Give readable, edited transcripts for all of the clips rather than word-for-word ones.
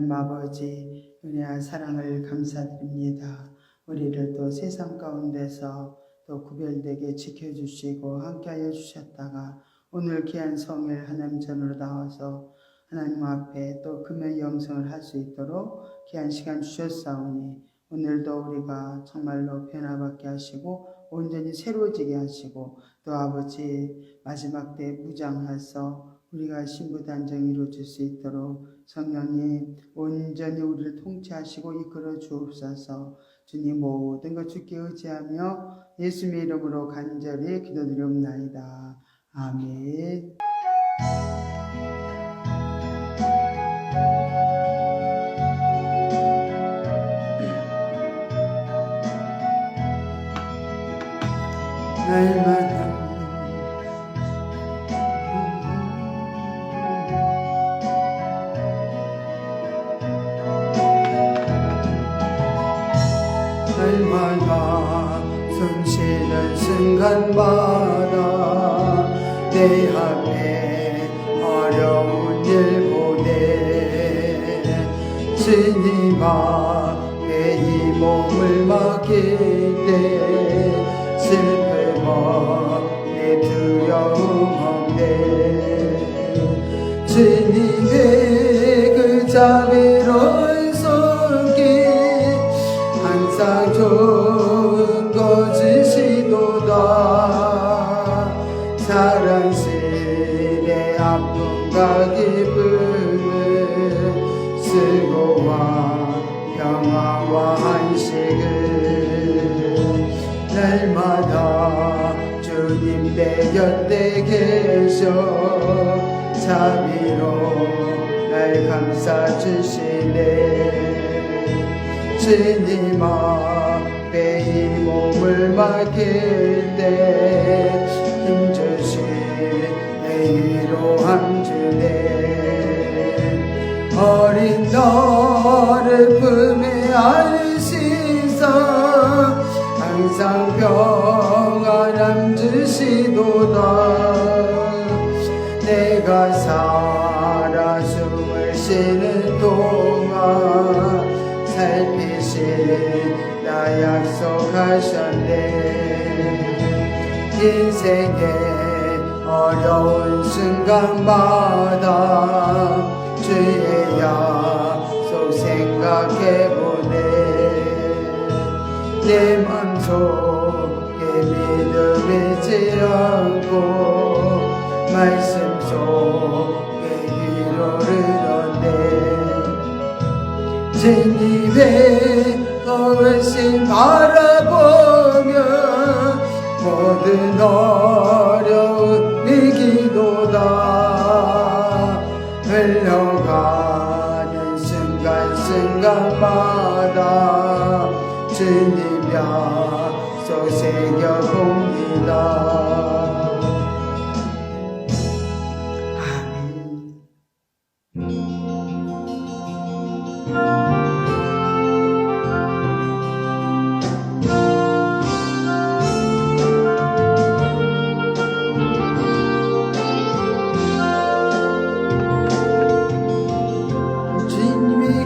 아버지 은혜와 사랑을 감사드립니다. 우리를 또 세상 가운데서 또 구별되게 지켜주시고 함께하여 주셨다가 오늘 귀한 성일 하나님 전으로 나와서 하나님 앞에 또 금요 영성을 할 수 있도록 귀한 시간 주셨사오니 오늘도 우리가 정말로 변화받게 하시고 온전히 새로워지게 하시고 또 아버지 마지막 때 무장하서 우리가 신부단정 이루어질 수 있도록 성령님 온전히 우리를 통치하시고 이끌어 주옵소서. 주님 모든 것 주께 의지하며 예수님의 이름으로 간절히 기도드리옵나이다. 아멘. 날마다 숨쉬는 순간마다 내 앞에 어려운 일 보내 주님 앞에 이 몸을 맡길 때 슬픔 없네 두려움 없네 주님의 그 자비로운 손길 항상 좋은 거 주시도다. 사랑스레 아픔과 기쁨을 수고와 평화와 한식을 날마다 주님 내 곁에 계셔 자비로 날 감싸주시네. 주님 앞에 이 몸을 맡길 때 힘주신 내 위로함 주네. 어린 너를 품에 안으시사 항상 평안함 주시도다. 내가 살아 숨을 쉬는 동안 살피시다 약속하셨네. 인생의 어려운 순간마다 주의 약속 생각해보네. 내 맘속에 믿음 잃지 않고 말씀 속에 위로를 얻네. 주님의 거하심 바라보며 모든 어려움 이기도다. 흘러가는 순간순간마다 주님 약속 새겨봅니다.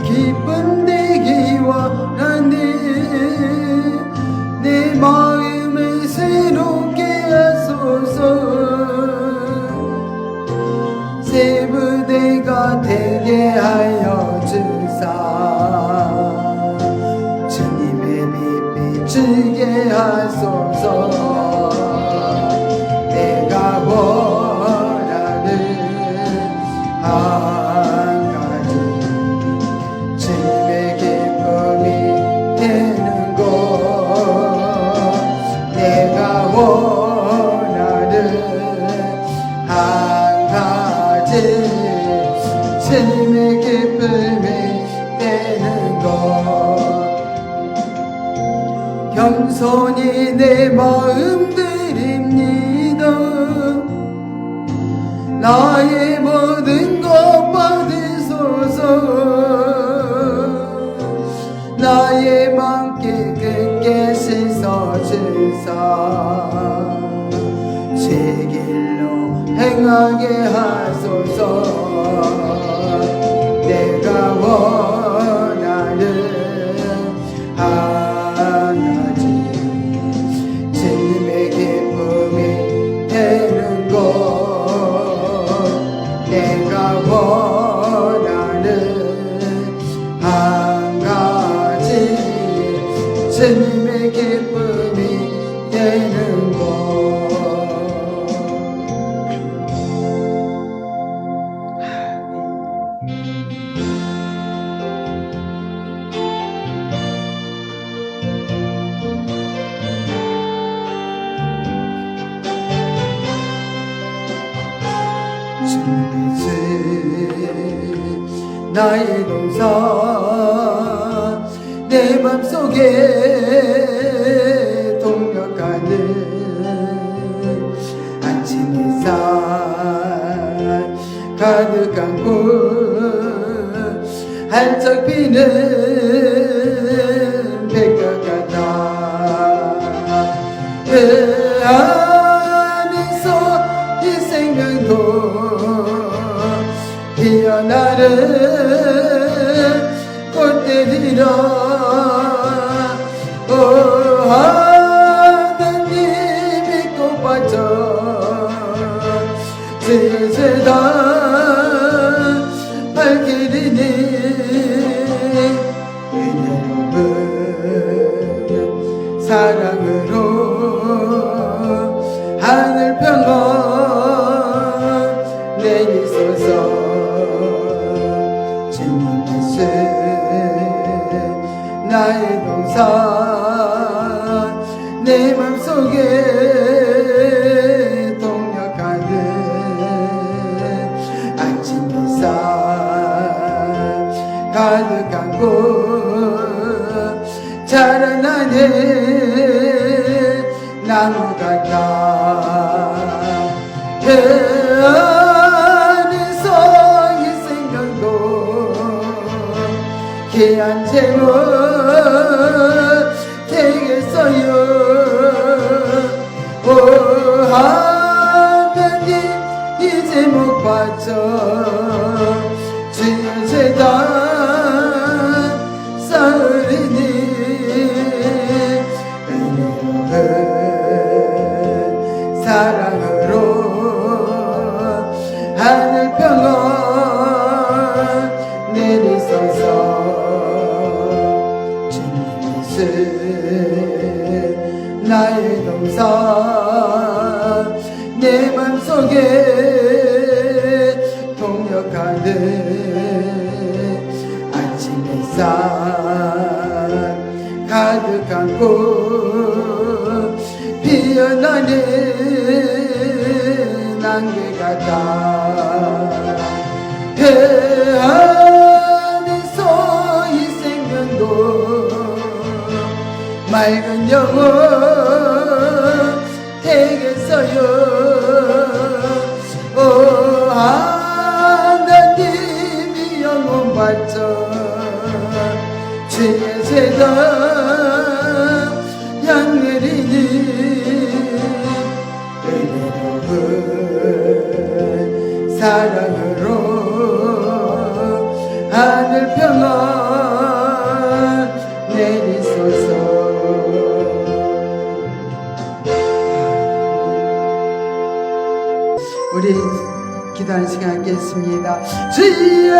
기쁜 내기와 나네 내 마음을 새롭게 하소서. 새 부대가 되게 하여 주사 주님의 빛 비추게 하소서. 내가 원하는 주님의 기쁨이 되는 것. 겸손히 내 마음 드립니다. 나의 모든 것 받으소서. 나의 맘 깨끗게 씻어주사 제 길로 행하게 하소서. 내가 주님의 기쁨이 되는 것. 나의 동산 내 맘속에 동력하는 아침 햇살 가득한 곳 활짝 피는 백화같아 그 안에서 이 생명도 피어나는 꽃들이라 하나님이 꽃받쳐 세세다 발길이니 여러분 사랑으로 하늘 평화 내리소서. 나의 동산 내 맘속에 동력하는 아침 햇살 가득한 곳 자라나는 나무 같아 그 안에서 이 생명도 귀한 제목 되겠어요. 오 하나님 이 제목 받쳐 주의 재단 쌓으리니 은혜로운 사랑으로 하늘 평화 내리소서. 나의 동산 내 맘속에 동력하는 아침 햇살 가득한 곳 피어나는 안개 같아 그 안에서 이 생명도 맑은 영혼 되겠어요. 오 하나님이 영혼 바쳐 주의 재단 향내리니 은혜로운 사랑으로 하늘 평화 내리소서. 우리 기도하는 시간 갖겠습니다. 주여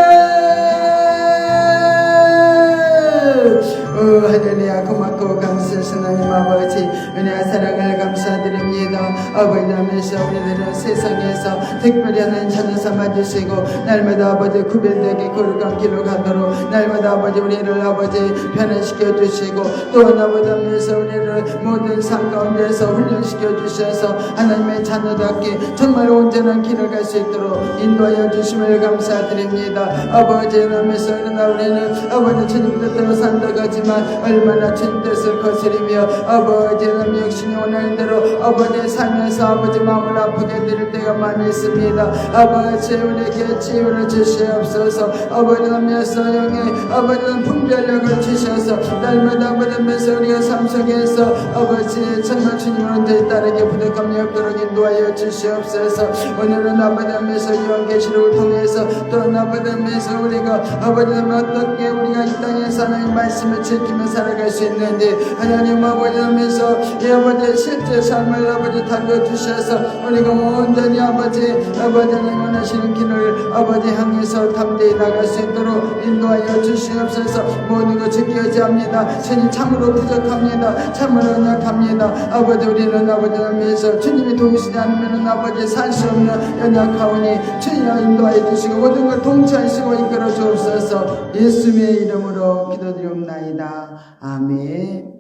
할렐루야. 고맙고 감사하신 하나님 아버지 은혜와 사랑을 감사드립니다. 아버지 하면서 우리들은 세상에서 특별히 하나님 찾는 삼아주시고 날마다 아버지 구별되게 거룩한 길로 가도록 날마다 아버지 우리를 아버지 변화시켜 주시고 또한 아버지 하면서 우리를 모든 삶 가운데서 훈련시켜 주셔서 하나님의 자녀답게 정말 온전한 길을 갈 수 있도록 인도하여 주심을 감사드립니다. 아버지 하면서 그러나 우리는 아버지 주님 뜻대로 산다 가지만 얼마나 주님 뜻을 거스리며 아버지 하나님 역시 원하는 대로 아버지의 삶에서 아버지 마음을 아프게 드릴 때가 많이 있습니다. 아버지 우리에게 치유를 주시옵소서. 아버지 하면서 영의 아버지는 분별력을 주셔서 날마다 아버지 하면서 우리가 삶 속에서 아버지 정말 주님으로 따르게 부족함이 없도록 인도하여 주시옵소서. 오늘은 아버지 하면서 이왕 계시록을 통해서 또 아버지 하면서 우리가 아버지 하면 어떻게 우리가 이 땅에서 통해서 하나님 말씀을 지키며 살아갈 수 있는지 하나님 아버지 하면서 이 아버지의 실제 삶을 아버지 달려주셔서 우리가 온전히 아버지 하나님 원하시는 길을 아버지 향해서 담대히 나갈 수 있도록 인도하여 주시옵소서. 모든 것을 기여지합니다. 주님 참으로 부족합니다. 참으로 연약합니다. 아버지 우리는 아버지 하면서 주님이 도우시지 않으면 아버지 살 수 없는 연약하오니 주님 인도하여 주시고 모든 걸 통치하시고 이끌어 주옵소서. 예수님의 이름으로 기도드리옵나이다. 아멘.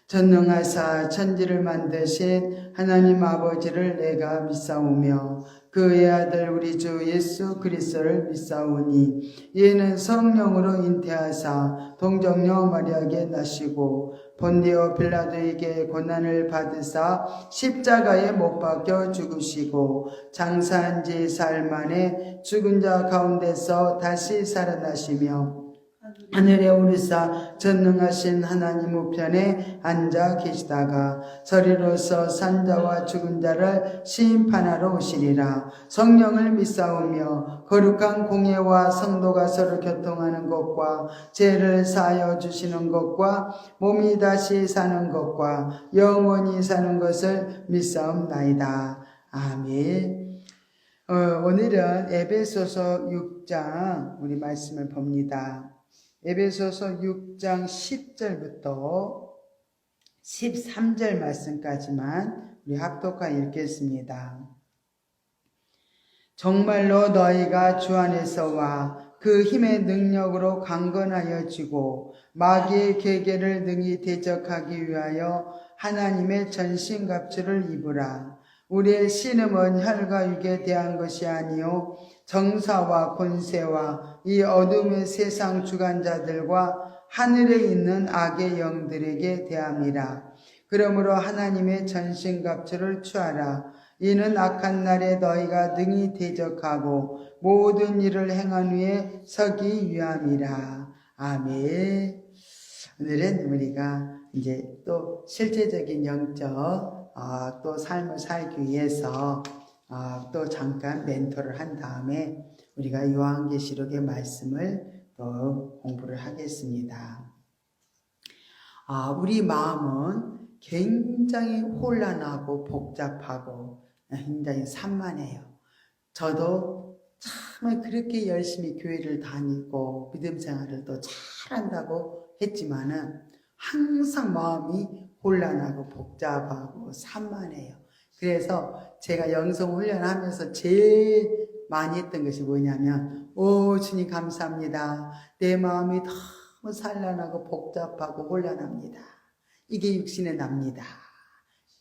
전능하사 천지를 만드신 하나님 아버지를 내가 믿사오며 그의 아들 우리 주 예수 그리스도를 믿사오니 이는 성령으로 잉태하사 동정녀 마리아에게 나시고 본디오 빌라도에게 고난을 받으사 십자가에 못 박혀 죽으시고 장사한 지 사흘 만에 죽은 자 가운데서 다시 살아나시며 하늘에 오르사 전능하신 하나님 우편에 앉아 계시다가 저리로서 산자와 죽은 자를 심판하러 오시리라. 성령을 믿사오며 거룩한 공예와 성도가 서로 교통하는 것과 죄를 사하여 주시는 것과 몸이 다시 사는 것과 영원히 사는 것을 믿사옵나이다. 아멘. 오늘은 에베소서 6장 우리 말씀을 봅니다. 에베소서 6장 10절부터 13절 말씀까지만 우리 합독하여 읽겠습니다. 정말로 너희가 주 안에서와 그 힘의 능력으로 강건하여지고 마귀의 계계를 능히 대적하기 위하여 하나님의 전신갑주를 입으라. 우리의 씨름은 혈과 육에 대한 것이 아니요 정사와 권세와 이 어둠의 세상 주관자들과 하늘에 있는 악의 영들에게 대함이라. 그러므로 하나님의 전신갑주를 취하라. 이는 악한 날에 너희가 능히 대적하고 모든 일을 행한 후에 서기 위함이라. 아멘. 오늘은 우리가 이제 또 실제적인 영적 또 삶을 살기 위해서 또 잠깐 멘토를 한 다음에 우리가 요한계시록의 말씀을 또 공부를 하겠습니다. 우리 마음은 굉장히 혼란하고 복잡하고 굉장히 산만해요. 저도 참 그렇게 열심히 교회를 다니고 믿음 생활을 또 잘한다고 했지만은 항상 마음이 혼란하고 복잡하고 산만해요. 그래서 제가 영성 훈련하면서 제일 많이 했던 것이 뭐냐면 오 주님 감사합니다. 내 마음이 너무 산란하고 복잡하고 혼란합니다. 이게 육신의 납니다.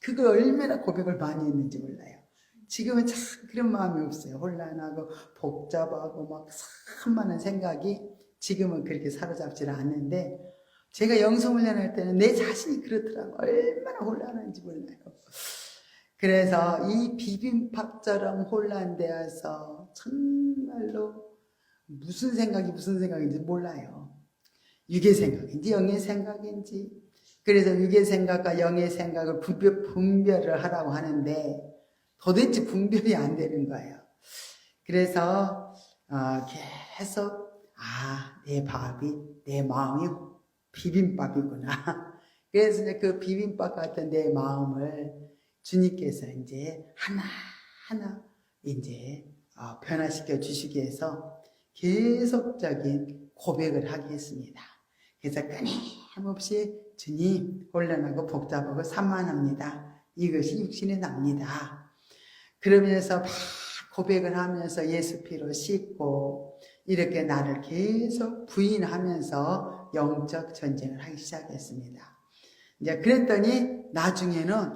그걸 얼마나 고백을 많이 했는지 몰라요. 지금은 참 그런 마음이 없어요. 혼란하고 복잡하고 막 산만한 생각이 지금은 그렇게 사로잡지를 않는데 제가 영성훈련할 때는 내 자신이 그렇더라고요. 얼마나 혼란한지 몰라요. 그래서 이 비빔밥처럼 혼란되어서 정말로 무슨 생각인지 몰라요. 육의 생각인지 영의 생각인지. 그래서 육의 생각과 영의 생각을 분별을 하라고 하는데 도대체 분별이 안 되는 거예요. 그래서 계속 내 마음이 비빔밥이구나. 그래서 이제 그 비빔밥 같은 내 마음을 주님께서 이제 하나하나 이제 변화시켜 주시기 위해서 계속적인 고백을 하게 했습니다. 그래서 끊임없이 주님 혼란하고 복잡하고 산만합니다. 이것이 육신의 납니다. 그러면서 막 고백을 하면서 예수 피로 씻고 이렇게 나를 계속 부인하면서 영적 전쟁을 하기 시작했습니다. 이제 그랬더니 나중에는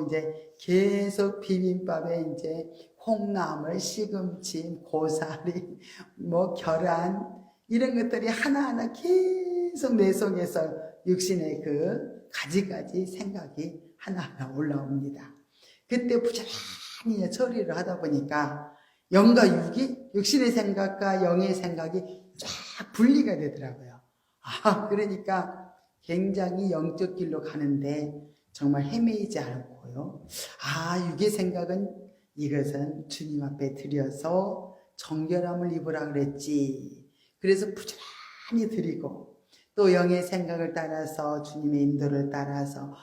이제 계속 비빔밥에 이제 콩나물, 시금치, 고사리, 계란 이런 것들이 하나하나 계속 내 속에서 육신의 그 가지가지 생각이 하나하나 올라옵니다. 그때 부지런히 처리를 하다 보니까 영과 육이 육신의 생각과 영의 생각이 쫙 분리가 되더라고요. 그러니까 굉장히 영적 길로 가는데 정말 헤매이지 않고요. 육의 생각은 이것은 주님 앞에 드려서 정결함을 입으라 그랬지. 그래서 부지런히 드리고 또 영의 생각을 따라서 주님의 인도를 따라서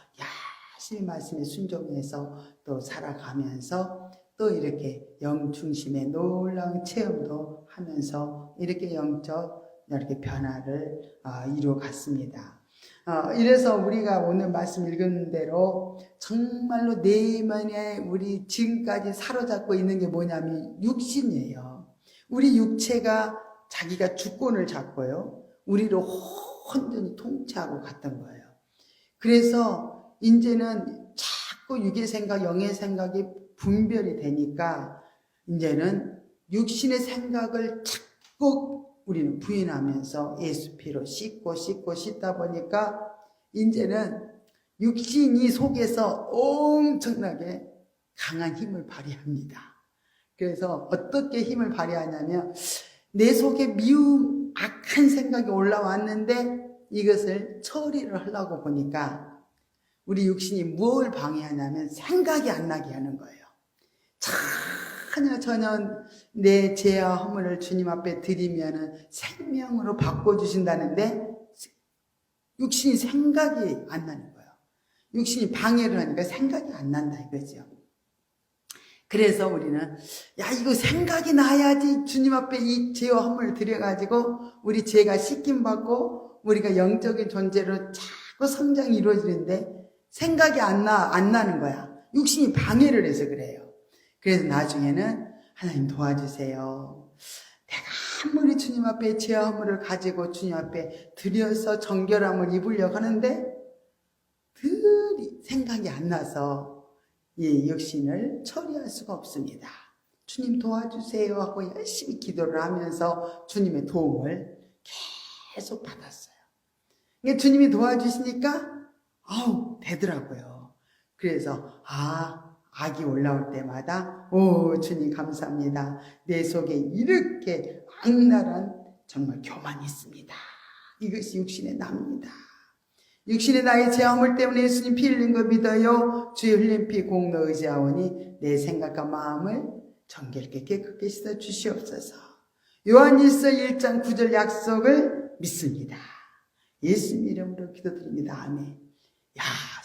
열심히 말씀에 순종해서 또 살아가면서 또 이렇게 영 중심의 놀라운 체험도 하면서 이렇게 영적 이렇게 변화를 이루어갔습니다. 이래서 우리가 오늘 말씀 읽은 대로 정말로 내면에 우리 지금까지 사로잡고 있는 게 뭐냐면 육신이에요. 우리 육체가 자기가 주권을 잡고요. 우리를 온전히 통치하고 갔던 거예요. 그래서 이제는 자꾸 육의 생각, 영의 생각이 분별이 되니까 이제는 육신의 생각을 자꾸 우리는 부인하면서 예수 피로 씻고 씻다 보니까 이제는 육신이 속에서 엄청나게 강한 힘을 발휘합니다. 그래서 어떻게 힘을 발휘하냐면 내 속에 미움, 악한 생각이 올라왔는데 이것을 처리를 하려고 보니까 우리 육신이 뭘 방해하냐면 생각이 안 나게 하는 거예요. 전혀 내 죄와 허물을 주님 앞에 드리면 생명으로 바꿔주신다는데 육신이 생각이 안 나는 거예요. 육신이 방해를 하니까 생각이 안 난다 이거죠. 그래서 우리는 이거 생각이 나야지 주님 앞에 이 죄와 허물을 드려가지고 우리 죄가 씻김받고 우리가 영적인 존재로 자꾸 성장이 이루어지는데 생각이 안 나는 거야. 육신이 방해를 해서 그래요. 그래서 나중에는 하나님 도와주세요. 내가 아무리 주님 앞에 죄와 허물을 가지고 주님 앞에 드려서 정결함을 입으려고 하는데 늘 생각이 안 나서 이 육신을 처리할 수가 없습니다. 주님 도와주세요 하고 열심히 기도를 하면서 주님의 도움을 계속 받았어요. 주님이 도와주시니까 되더라고요. 그래서 악이 올라올 때마다 주님 감사합니다. 내 속에 이렇게 악랄한 정말 교만이 있습니다. 이것이 육신의 나입니다. 육신의 나의 죄 허물 때문에 예수님 피 흘린 거 믿어요. 주의 흘린 피 공로 의지하오니 내 생각과 마음을 정결케 깨끗게 씻어 주시옵소서. 요한일서 1장 9절 약속을 믿습니다. 예수님 이름으로 기도드립니다. 아멘.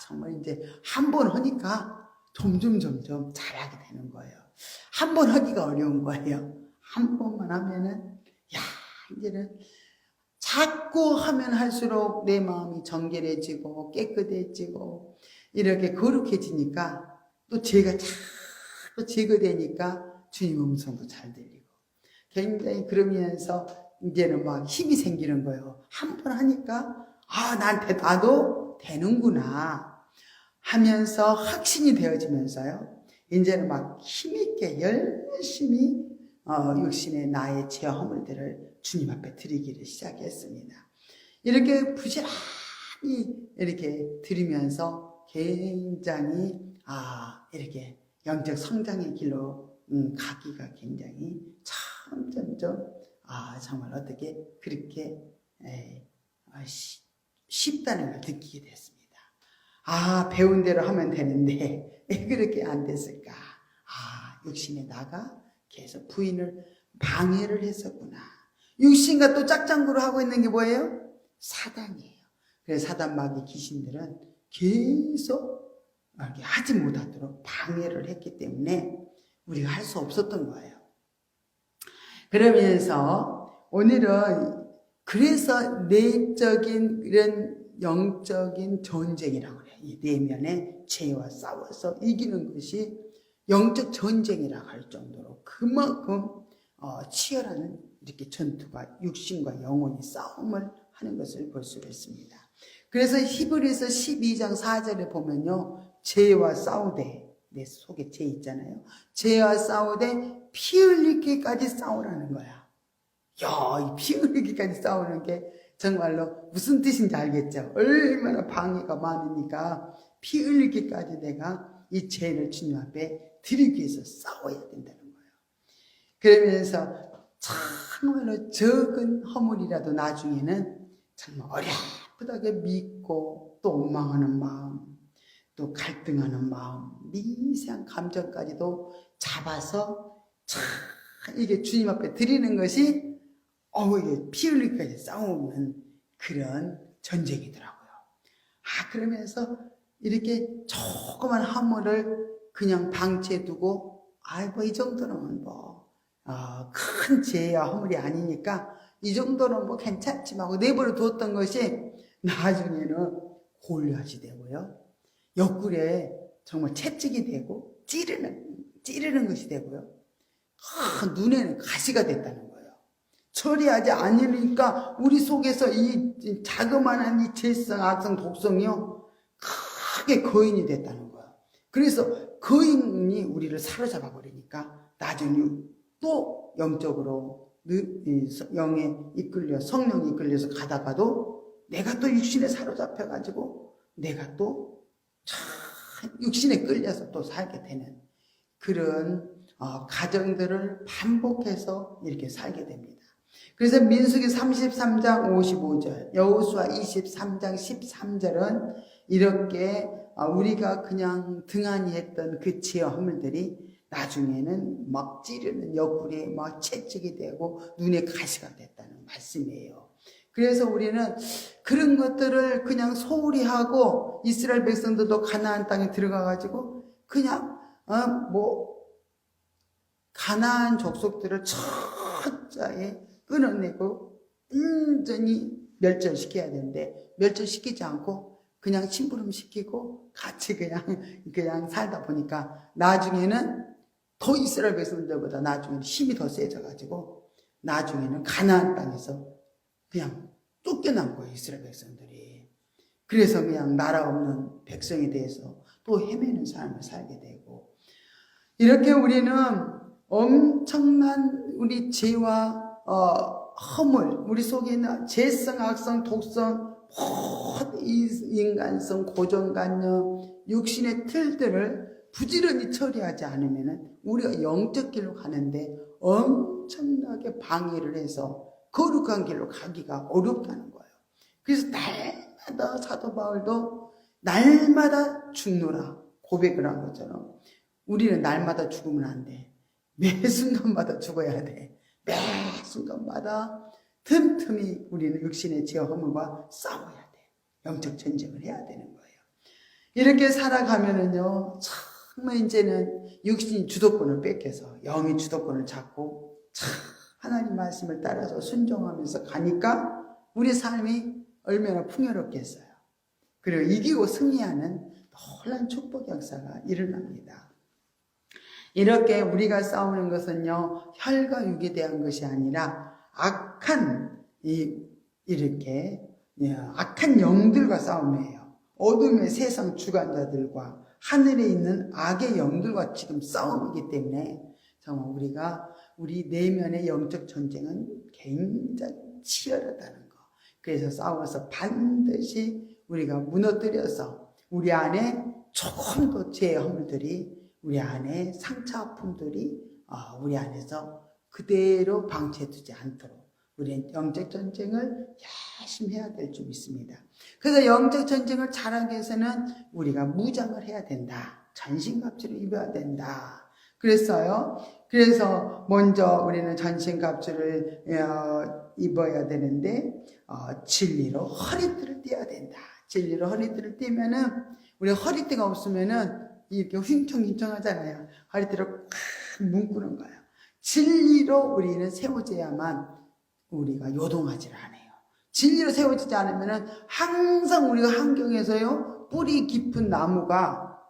정말 이제 한 번 하니까 점점 잘하게 되는 거예요. 한 번 하기가 어려운 거예요. 한 번만 하면은 이제는 자꾸 하면 할수록 내 마음이 정결해지고 깨끗해지고 이렇게 거룩해지니까 또 죄가 자꾸 제거되니까 주님 음성도 잘 들리고 굉장히 그러면서 이제는 막 힘이 생기는 거예요. 한 번 하니까 나도 되는구나 하면서 확신이 되어지면서요. 이제는 막 힘있게 열심히 육신의 나의 죄와 허물들을 주님 앞에 드리기를 시작했습니다. 이렇게 부지런히 이렇게 드리면서 굉장히 이렇게 영적 성장의 길로 가기가 굉장히 점점 정말 어떻게 그렇게 쉽다는 걸 느끼게 됐습니다. 배운 대로 하면 되는데 왜 그렇게 안 됐을까? 육신의 나가 계속 부인을 방해를 했었구나. 육신과 또 짝장구를 하고 있는 게 뭐예요? 사단이에요. 그래서 사단마귀 귀신들은 계속 하지 못하도록 방해를 했기 때문에 우리가 할 수 없었던 거예요. 그러면서 오늘은 그래서 내적인 이런 영적인 전쟁이라고 해요. 이 내면의 죄와 싸워서 이기는 것이 영적 전쟁이라고 할 정도로 그만큼 치열한 이렇게 전투가 육신과 영혼이 싸움을 하는 것을 볼 수가 있습니다. 그래서 히브리서 12장 4절에 보면요. 죄와 싸우되 내 속에 죄 있잖아요. 죄와 싸우되 피 흘리기까지 싸우라는 거야. 이 피 흘리기까지 싸우는 게 정말로 무슨 뜻인지 알겠죠? 얼마나 방해가 많으니까 피 흘리기까지 내가 이 죄를 주님 앞에 드리기 위해서 싸워야 된다는 거예요. 그러면서 정말로 적은 허물이라도 나중에는 정말 어렵게 믿고 또 원망하는 마음, 또 갈등하는 마음, 미세한 감정까지도 잡아서 이게 주님 앞에 드리는 것이 이게 피 흘리기까지 싸우는 그런 전쟁이더라고요. 그러면서 이렇게 조그만 화물을 그냥 방치해 두고, 뭐 이 정도는 큰 죄야 허물이 아니니까 이 정도는 괜찮지만 하고 내버려 두었던 것이 나중에는 골리앗이 되고요. 옆구리에 정말 채찍이 되고 찌르는 것이 되고요. 눈에는 가시가 됐다는 거예요. 처리하지 않으니까 우리 속에서 이 자그마한 이 죄성, 악성, 독성이요, 크게 거인이 됐다는 거예요. 그래서 거인이 우리를 사로잡아 버리니까 나중에 또 영적으로 영에 이끌려, 성령이 이끌려서 가다가도 내가 또 육신에 사로잡혀가지고 내가 또 육신에 끌려서 또 살게 되는 그런 가정들을 반복해서 이렇게 살게 됩니다. 그래서 민수기 33장 55절, 여호수아 23장 13절은 이렇게 우리가 그냥 등한히 했던 그 죄의 허물들이 나중에는 막 찌르는 옆구리에 막 채찍이 되고 눈에 가시가 됐다는 말씀이에요. 그래서 우리는 그런 것들을 그냥 소홀히 하고 이스라엘 백성들도 가나안 땅에 들어가가지고 그냥 가나안 족속들을 철저히 끊어내고 온전히 멸절시켜야 되는데 멸절시키지 않고 그냥 심부름시키고 같이 그냥 살다 보니까 나중에는 더 이스라엘 백성들보다 나중에는 힘이 더 세져가지고 나중에는 가나안 땅에서 그냥 쫓겨난 거예요, 이스라엘 백성들이. 그래서 그냥 나라 없는 백성에 대해서 또 헤매는 삶을 살게 되고, 이렇게 우리는 엄청난 우리 죄와 허물, 우리 속에 있는 죄성, 악성, 독성, 모든 인간성, 고정관념, 육신의 틀들을 부지런히 처리하지 않으면 우리가 영적 길로 가는데 엄청나게 방해를 해서 거룩한 길로 가기가 어렵다는 거예요. 그래서 날마다 사도 바울도 날마다 죽노라 고백을 한 것처럼 우리는 날마다 죽으면 안 돼. 매 순간마다 죽어야 돼. 매 순간마다 틈틈이 우리는 육신의 죄와 허물과 싸워야 돼. 영적 전쟁을 해야 되는 거예요. 이렇게 살아가면은요, 정말 이제는 육신이 주도권을 뺏겨서 영이 주도권을 잡고 하나님 말씀을 따라서 순종하면서 가니까 우리 삶이 얼마나 풍요롭겠어요. 그리고 이기고 승리하는 놀라운 축복 역사가 일어납니다. 이렇게 우리가 싸우는 것은요, 혈과 육에 대한 것이 아니라 악한 영들과 싸움이에요. 어둠의 세상 주관자들과 하늘에 있는 악의 영들과 지금 싸움이기 때문에 정말 우리 내면의 영적 전쟁은 굉장히 치열하다는 거. 그래서 싸워서 반드시 우리가 무너뜨려서 우리 안에 조금 더 죄의 허물들이, 우리 안에 상처 아픔들이 우리 안에서 그대로 방치해두지 않도록 우리는 영적 전쟁을 열심히 해야 될 줄 믿습니다. 그래서 영적 전쟁을 잘하기 위해서는 우리가 무장을 해야 된다. 전신갑주를 입어야 된다. 그래서 먼저 우리는 전신갑주를 입어야 되는데 진리로 허리띠를 띠어야 된다. 진리로 허리띠를 띠면은 우리 허리띠가 없으면은 이렇게 휭청휭청 하잖아요. 허리띠를 묶는 거예요. 진리로 우리는 세워져야만 우리가 요동하지 않아요. 진리로 세워지지 않으면은 항상 우리가 환경에서요, 뿌리 깊은 나무가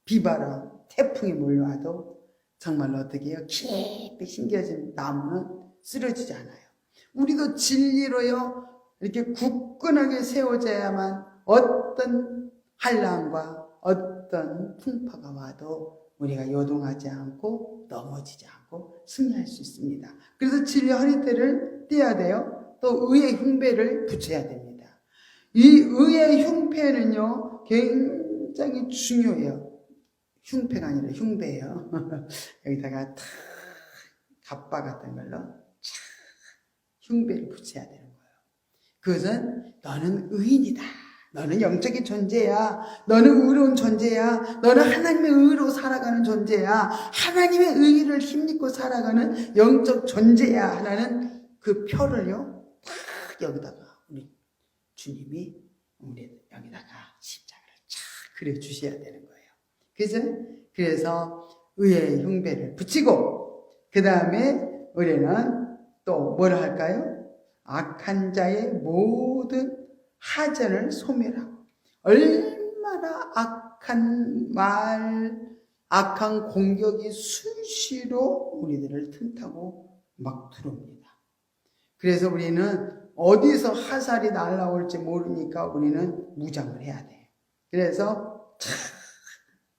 비바람, 태풍이 몰려와도 정말로 어떻게 해요? 깊이 심겨진 나무는 쓰러지지 않아요. 우리도 진리로요, 이렇게 굳건하게 세워져야만 어떤 한란과 어떤 풍파가 와도 우리가 요동하지 않고 넘어지지 않고 승리할 수 있습니다. 그래서 진리 허리띠를 떼야 돼요. 또 의의 흉배를 붙여야 됩니다. 이 의의 흉패는요, 굉장히 중요해요. 흉패가 아니라 흉배예요. 여기다가 탁 갑바 같은 걸로 흉배를 붙여야 되는 거예요. 그것은 너는 의인이다. 너는 영적인 존재야. 너는 의로운 존재야. 너는 하나님의 의로 살아가는 존재야. 하나님의 의를 힘입고 살아가는 영적 존재야. 하나는 그 표를요, 딱 여기다가 우리 주님이 우리 여기다가 십자가를 쫙 그려주셔야 되는 거예요. 그래서 의의 흉배를 붙이고 그 다음에 우리는 또 뭘 할까요? 악한 자의 모든 하전을 소멸하고 얼마나 악한 말, 악한 공격이 수시로 우리들을 틈타고 막 들어옵니다. 그래서 우리는 어디서 화살이 날아올지 모르니까 우리는 무장을 해야 돼. 그래서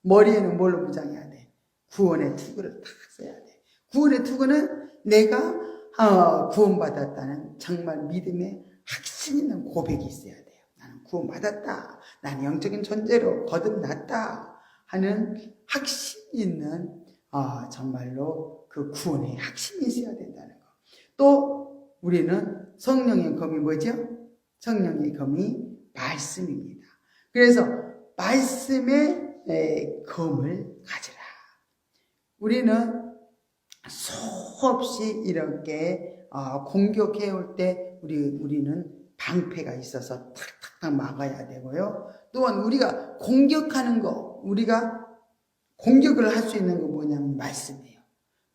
머리에는 뭘로 무장해야 돼? 구원의 투구를 딱 써야 돼. 구원의 투구는 내가 구원받았다는 정말 믿음의 확신 있는 고백이 있어야 돼요. 나는 구원받았다. 나는 영적인 존재로 거듭났다 하는 확신 있는 정말로 그 구원의 확신이 있어야 된다는 거. 또 우리는 성령의 검이 뭐죠? 성령의 검이 말씀입니다. 그래서 말씀의 검을 가지라. 우리는 수없이 이렇게 공격해 올 때 우리는 방패가 있어서 탁탁탁 막아야 되고요. 또한 우리가 공격하는 거, 우리가 공격을 할 수 있는 거 뭐냐면 말씀이에요.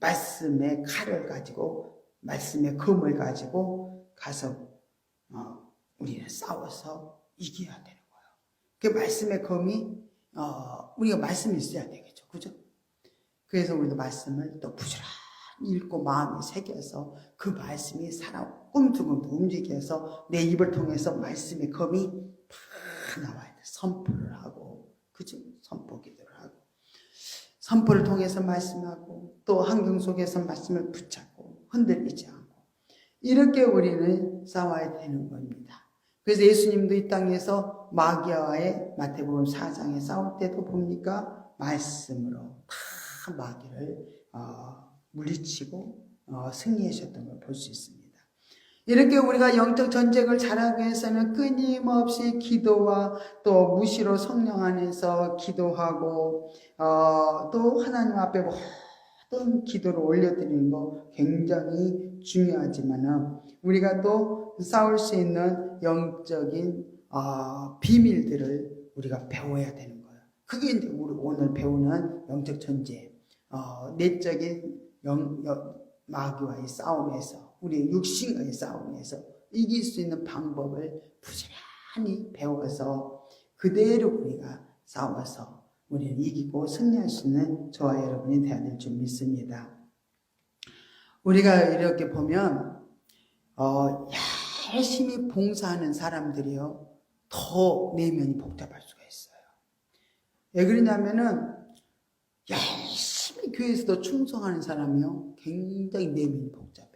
말씀의 칼을 가지고, 말씀의 검을 가지고 가서 우리는 싸워서 이겨야 되는 거예요. 그 말씀의 검이 우리가 말씀이 있어야 되겠죠, 그죠? 그래서 우리도 말씀을 또 부지런히 읽고 마음에 새겨서 그 말씀이 살아 꿈틀꿈틀 움직여서 내 입을 통해서 말씀의 검이 팍 나와야 돼. 선포를 하고, 그죠? 선포 기도를 하고, 선포를 통해서 말씀하고, 또 환경 속에서 말씀을 붙잡고 흔들리지 않고, 이렇게 우리는 싸워야 되는 겁니다. 그래서 예수님도 이 땅에서 마귀와의 마태복음 4장에 싸울 때도 봅니까? 말씀으로 다 마귀를 물리치고 승리하셨던 걸 볼 수 있습니다. 이렇게 우리가 영적 전쟁을 잘하기 위해서는 끊임없이 기도와 또 무시로 성령 안에서 기도하고 또 하나님 앞에 모든 기도를 올려드리는 거 굉장히 중요하지만은 우리가 또 싸울 수 있는 영적인 비밀들을 우리가 배워야 되는 거예요. 그게 이제 우리 오늘 배우는 영적 전쟁, 내적인 마귀와의 싸움에서, 우리 육신과의 싸움에서 이길 수 있는 방법을 부지런히 배워서 그대로 우리가 싸워서 우리는 이기고 승리할 수 있는 저와 여러분이 되어야 될 줄 믿습니다. 우리가 이렇게 보면 열심히 봉사하는 사람들이요 더 내면이 복잡할 수가 있어요. 왜 그러냐면은 열심히 교회에서도 충성하는 사람이요 굉장히 내면이 복잡해요.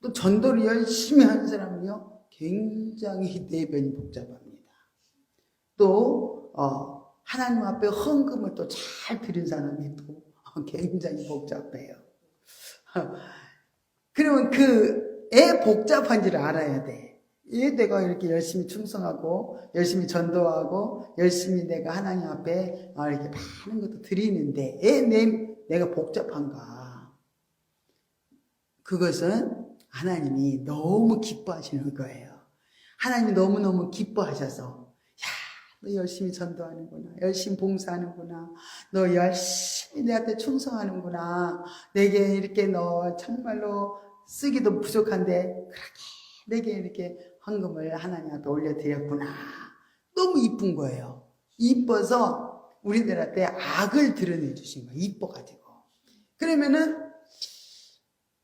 또 전도를 열심히 하는 사람은요 굉장히 내면이 복잡합니다. 또 하나님 앞에 헌금을 또 잘 드린 사람이 또 굉장히 복잡해요. 그러면 애 복잡한지를 알아야 돼. 내가 이렇게 열심히 충성하고 열심히 전도하고 열심히 내가 하나님 앞에 이렇게 많은 것도 드리는데 내가 복잡한가? 그것은 하나님이 너무 기뻐하시는 거예요. 하나님이 너무너무 기뻐하셔서 너 열심히 전도하는구나. 열심히 봉사하는구나. 너 열심히 내한테 충성하는구나. 내게 이렇게 너 정말로 쓰기도 부족한데 그렇게 내게 이렇게 헌금을 하나님 앞에 올려드렸구나. 너무 이쁜 거예요. 이뻐서 우리들한테 악을 드러내 주신 거예요. 이뻐가지고. 그러면은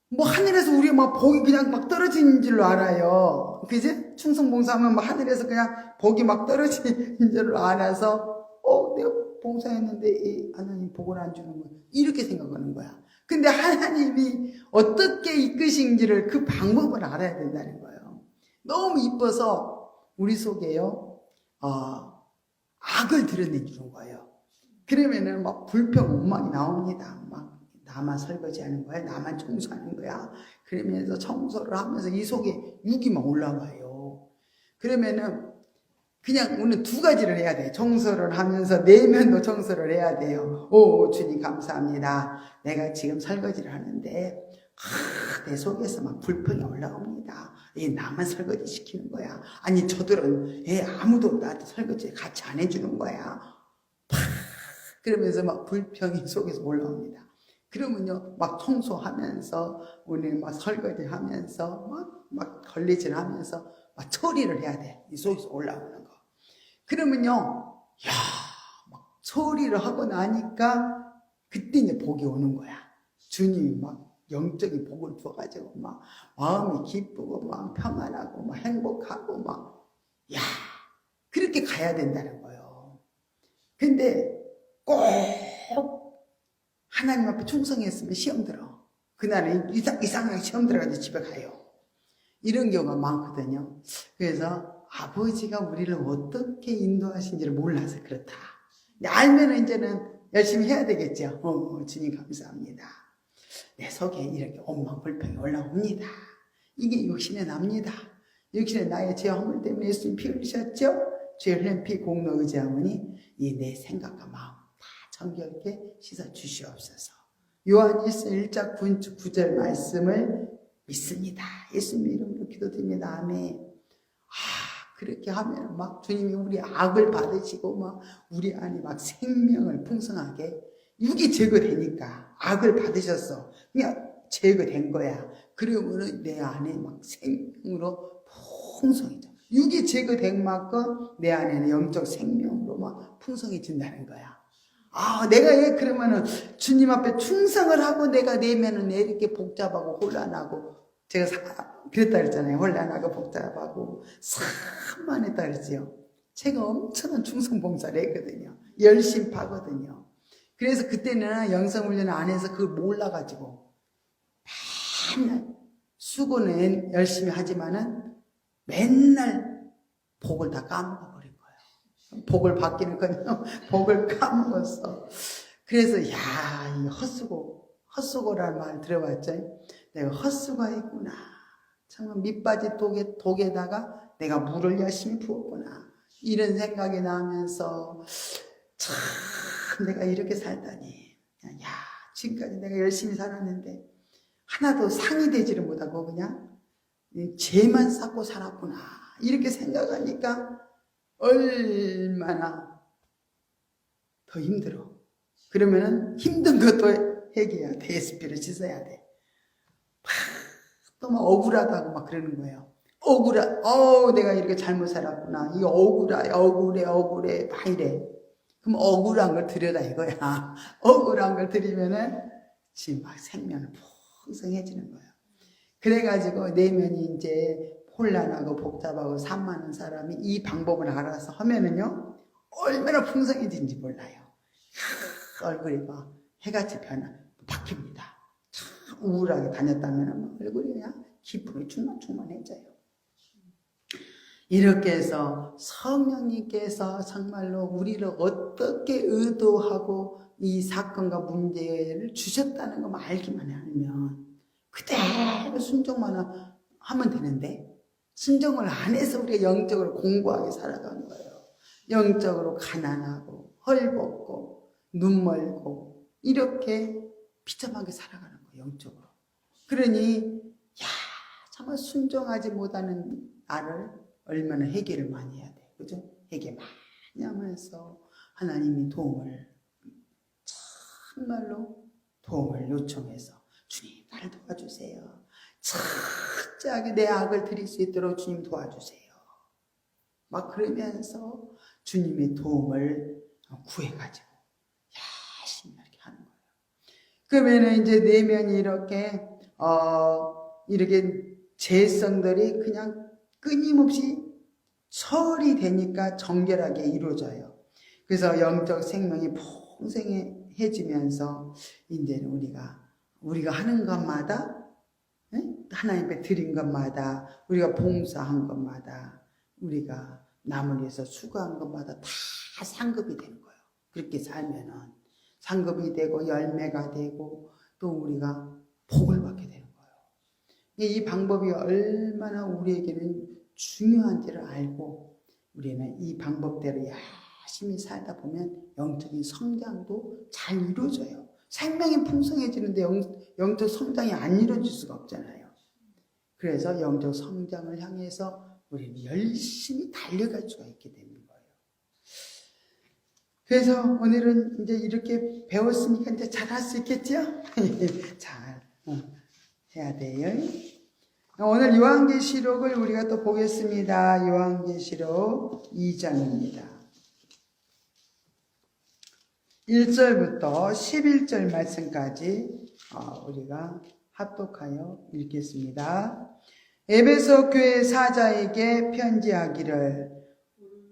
뭐 하늘에서 우리 막 복이 그냥 막 떨어지는 줄로 알아요. 그지? 충성봉사하면 막 하늘에서 그냥 복이 막 떨어지는 줄로 알아서 내가 봉사했는데 하나님 복을 안 주는 거야. 이렇게 생각하는 거야. 근데 하나님이 어떻게 이끄신지를 그 방법을 알아야 된다는 거예요. 너무 이뻐서 우리 속에요 악을 드러내주는 거예요. 그러면은 막 불평 원망이 나옵니다. 막 나만 설거지하는 거야, 나만 청소하는 거야. 그러면서 청소를 하면서 이 속에 육이 막 올라와요. 그러면은 그냥 오늘 두 가지를 해야 돼. 청소를 하면서 내면도 청소를 해야 돼요. 주님 감사합니다. 내가 지금 설거지를 하는데 내 속에서 막 불평이 올라옵니다. 나만 설거지 시키는 거야. 아니 저들은 아무도 나한테 설거지 같이 안 해주는 거야. 그러면서 막 불평이 속에서 올라옵니다. 그러면요, 막 청소하면서, 오늘 막 설거지 하면서, 막 걸리질 하면서, 막 처리를 해야 돼. 이 속에서 올라오는 거. 그러면요, 야, 막 처리를 하고 나니까, 그때 이제 복이 오는 거야. 주님이 막 영적인 복을 줘가지고, 막 마음이 기쁘고, 막 평안하고, 막 행복하고, 막, 야, 그렇게 가야 된다는 거예요. 근데 꼭 하나님 앞에 충성했으면 시험 들어. 그날은 이상하게 시험 들어가지고 집에 가요. 이런 경우가 많거든요. 그래서 아버지가 우리를 어떻게 인도하신지를 몰라서 그렇다. 알면 이제는 열심히 해야 되겠죠. 주님 감사합니다. 내 속에 이렇게 원망 불평이 올라옵니다. 이게 육신의 납니다. 육신의 나의 죄 허물 때문에 예수님 피 흘리셨죠? 죄 흘린 피 공로 의지하오니 이 내 생각과 마음 다 정결케 씻어 주시옵소서. 요한일서 1장 9절 말씀을 믿습니다. 예수님 이름으로 기도드립니다. 아멘. 그렇게 하면 막 주님이 우리 악을 받으시고 막 우리 안에 막 생명을 풍성하게, 육이 제거되니까 악을 받으셨어. 그냥 제거된 거야. 그러면은 내 안에 막 생명으로 풍성해져. 육이 제거된 만큼 내 안에는 영적 생명으로 막 풍성해진다는 거야. 내가 그러면은 주님 앞에 충성을 하고 내가 내면은 이렇게 복잡하고 혼란하고, 제가 그랬다 그랬잖아요. 혼란하고 복잡하고 산만했다 그랬지요. 제가 엄청난 충성봉사를 했거든요. 열심파거든요. 그래서 그때는 영성훈련을 안 해서 그걸 몰라가지고 맨날 수고는 열심히 하지만은 맨날 복을 다 까먹어버린 거예요. 복을 받기는 그냥 복을 까먹었어. 그래서 이 헛수고라는 말 들어봤죠? 내가 헛수가 있구나. 정말 밑바지 독에다가 내가 물을 열심히 부었구나. 이런 생각이 나면서 참 내가 이렇게 살다니. 지금까지 내가 열심히 살았는데 하나도 상이 되지를 못하고 그냥 죄만 쌓고 살았구나. 이렇게 생각하니까 얼마나 더 힘들어. 그러면은 힘든 것도 해결해야 돼. 예수피를 씻어야 돼. 또 막 억울하다고 막 그러는 거예요. 내가 이렇게 잘못 살았구나. 이거 억울해. 막 이래. 그럼 억울한 걸 들여라 이거야. 억울한 걸 들이면은 지금 막 생명을 풍성해지는 거예요. 그래가지고 내면이 이제 혼란하고 복잡하고 산만한 사람이 이 방법을 알아서 하면은요, 얼마나 풍성해진지 몰라요. 얼굴이 막 해같이 바뀝니다. 참 우울하게 다녔다면 얼굴이 그냥 기쁨이 충만해져요. 이렇게 해서 성령님께서 정말로 우리를 어떻게 의도하고 이 사건과 문제를 주셨다는 것만 알기만 하면 그대로 순종만 하면 되는데, 순종을 안 해서 우리가 영적으로 공고하게 살아가는 거예요. 영적으로 가난하고 헐벗고 눈멀고 이렇게 비참하게 살아가는 거예요. 영적으로. 그러니 정말 순종하지 못하는 나를 얼마나 회개를 많이 해야 돼. 그죠? 회개 많이 하면서 하나님이 정말로 도움을 요청해서 주님 나를 도와주세요. 철저하게 내 악을 드릴 수 있도록 주님 도와주세요. 막 그러면서 주님의 도움을 구해가지고 열심히 이렇게 하는 거예요. 그러면은 이제 내면이 이렇게 죄성들이 그냥 끊임없이 처리되니까 정결하게 이루어져요. 그래서 영적 생명이 풍성해지면서 이제는 우리가 하는 것마다, 하나님 앞에 드린 것마다, 우리가 봉사한 것마다, 우리가 남을 위해서 수고한 것마다 다 상급이 되는 거예요. 그렇게 살면은 상급이 되고 열매가 되고 또 우리가 복을 받게 되는 거예요. 이 방법이 얼마나 우리에게는 중요한지를 알고 우리는 이 방법대로 열심히 살다 보면 영적인 성장도 잘 이루어져요. 생명이 풍성해지는데 영적 성장이 안 이루어질 수가 없잖아요. 그래서 영적 성장을 향해서 우리는 열심히 달려갈 수가 있게 되는 거예요. 그래서 오늘은 이제 이렇게 배웠으니까 이제 잘할 수 있겠죠? 잘 해야 돼요. 오늘 요한계시록을 우리가 또 보겠습니다. 요한계시록 2장입니다. 1절부터 11절 말씀까지 우리가 합독하여 읽겠습니다. 에베소 교회 사자에게 편지하기를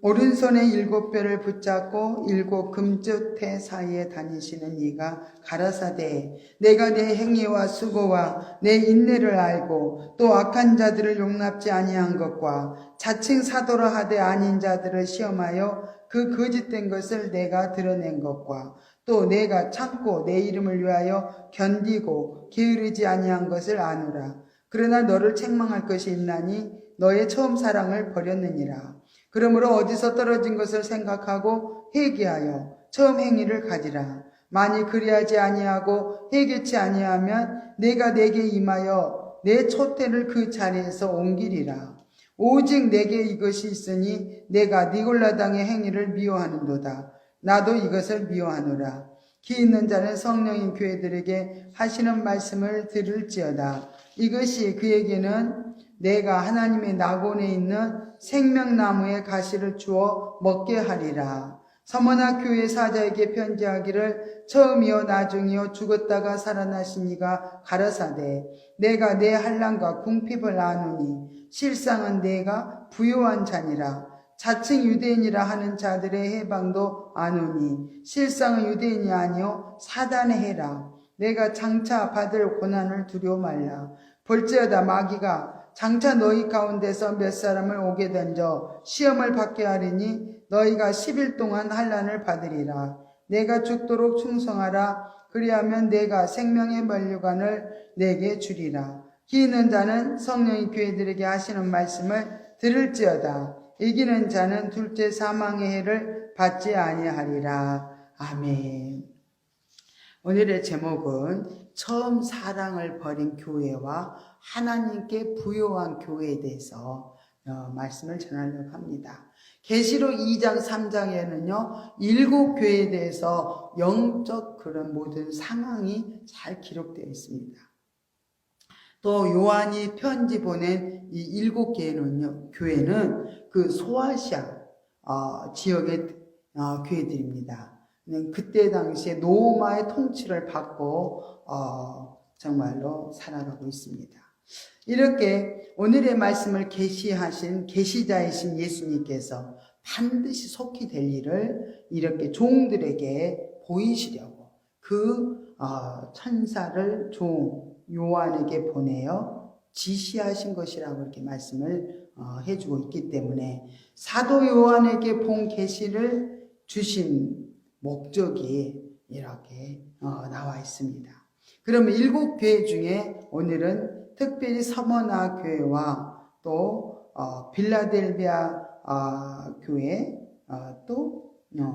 오른손에 7뼈를 붙잡고 7 금주태 사이에 다니시는 이가 가라사대 내가 내 행위와 수고와 내 인내를 알고 또 악한 자들을 용납지 아니한 것과 자칭 사도라 하되 아닌 자들을 시험하여 그 거짓된 것을 내가 드러낸 것과 또 내가 참고 내 이름을 위하여 견디고 게으르지 아니한 것을 아노라. 그러나 너를 책망할 것이 있나니 너의 처음 사랑을 버렸느니라. 그러므로 어디서 떨어진 것을 생각하고 회개하여 처음 행위를 가지라. 만일 그리하지 아니하고 회개치 아니하면 내가 내게 임하여 내 촛대를 그 자리에서 옮기리라. 오직 내게 이것이 있으니 내가 니골라당의 행위를 미워하는도다. 나도 이것을 미워하노라. 기 있는 자는 성령인 교회들에게 하시는 말씀을 들을지어다. 이것이 그에게는 내가 하나님의 낙원에 있는 생명나무의 가시를 주어 먹게 하리라. 서머나 교회 사자에게 편지하기를 처음이요 나중이요 죽었다가 살아나신 이가 가라사대 내가 내 한량과 궁핍을 아노니 실상은 내가 부요한 자니라. 자칭 유대인이라 하는 자들의 해방도 아노니 실상은 유대인이 아니요 사단의 해라. 내가 장차 받을 고난을 두려워 말라. 볼지어다 마귀가 장차 너희 가운데서 몇 사람을 오게 던져 시험을 받게 하리니 너희가 10일 동안 환난을 받으리라. 내가 죽도록 충성하라. 그리하면 내가 생명의 면류관을 내게 주리라. 기 있는 자는 성령이 교회들에게 하시는 말씀을 들을지어다. 이기는 자는 둘째 사망의 해를 받지 아니하리라. 아멘. 오늘의 제목은 처음 사랑을 버린 교회와 하나님께 부요한 교회에 대해서 말씀을 전하려고 합니다. 계시록 2장 3장에는요 7교회에 대해서 영적 그런 모든 상황이 잘 기록되어 있습니다. 또 요한이 편지 보낸 이 7교회는요 교회는 그 소아시아 지역의 교회들입니다. 그때 당시에 로마의 통치를 받고 정말로 살아가고 있습니다. 이렇게 오늘의 말씀을 계시하신 계시자이신 예수님께서 반드시 속히 될 일을 이렇게 종들에게 보이시려고 그 천사를 종 요한에게 보내어 지시하신 것이라고 이렇게 말씀을 해주고 있기 때문에 사도 요한에게 본 계시를 주신 목적이 이렇게 나와 있습니다. 그러면 7교회 중에 오늘은 특별히 서머나 교회와 또 빌라델비아 교회 또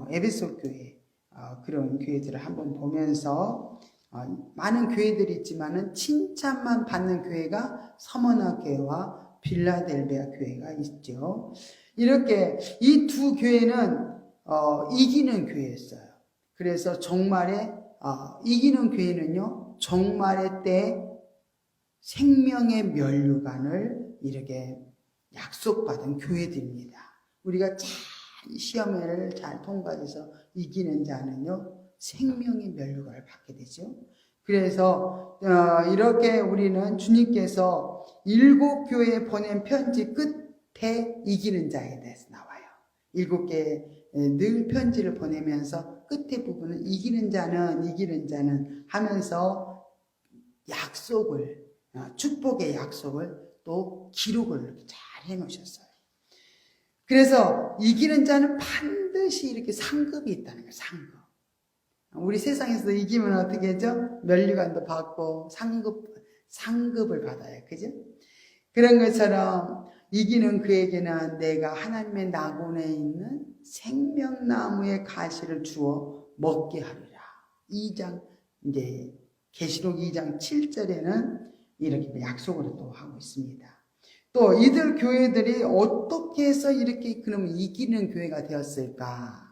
에베소 교회 그런 교회들을 한번 보면서 많은 교회들이 있지만은 칭찬만 받는 교회가 서머나 교회와 빌라델비아 교회가 있죠. 이렇게 이 두 교회는 이기는 교회였어요. 그래서 종말에 이기는 교회는요 종말의 때 생명의 면류관을 이렇게 약속받은 교회들입니다. 우리가 잘 시험을 잘 통과해서 이기는 자는요 생명의 면류관을 받게 되죠. 그래서 이렇게 우리는 주님께서 7교회에 보낸 편지 끝에 이기는 자에 대해서 나와요. 7개에 늘 편지를 보내면서 끝에 부분은 이기는 자는 하면서 약속을 축복의 약속을 또 기록을 잘 해놓으셨어요. 그래서 이기는 자는 반드시 이렇게 상급이 있다는 거예요. 상급. 우리 세상에서 이기면 어떻게 하죠? 면류관도 받고 상급을 받아요. 그죠? 그런 것처럼 이기는 그에게는 내가 하나님의 낙원에 있는 생명나무의 가시를 주어 먹게 하리라. 2장 이제 계시록 2장 7절에는 이렇게 약속을 또 하고 있습니다. 또 이들 교회들이 어떻게 해서 이렇게 그러면 이기는 교회가 되었을까?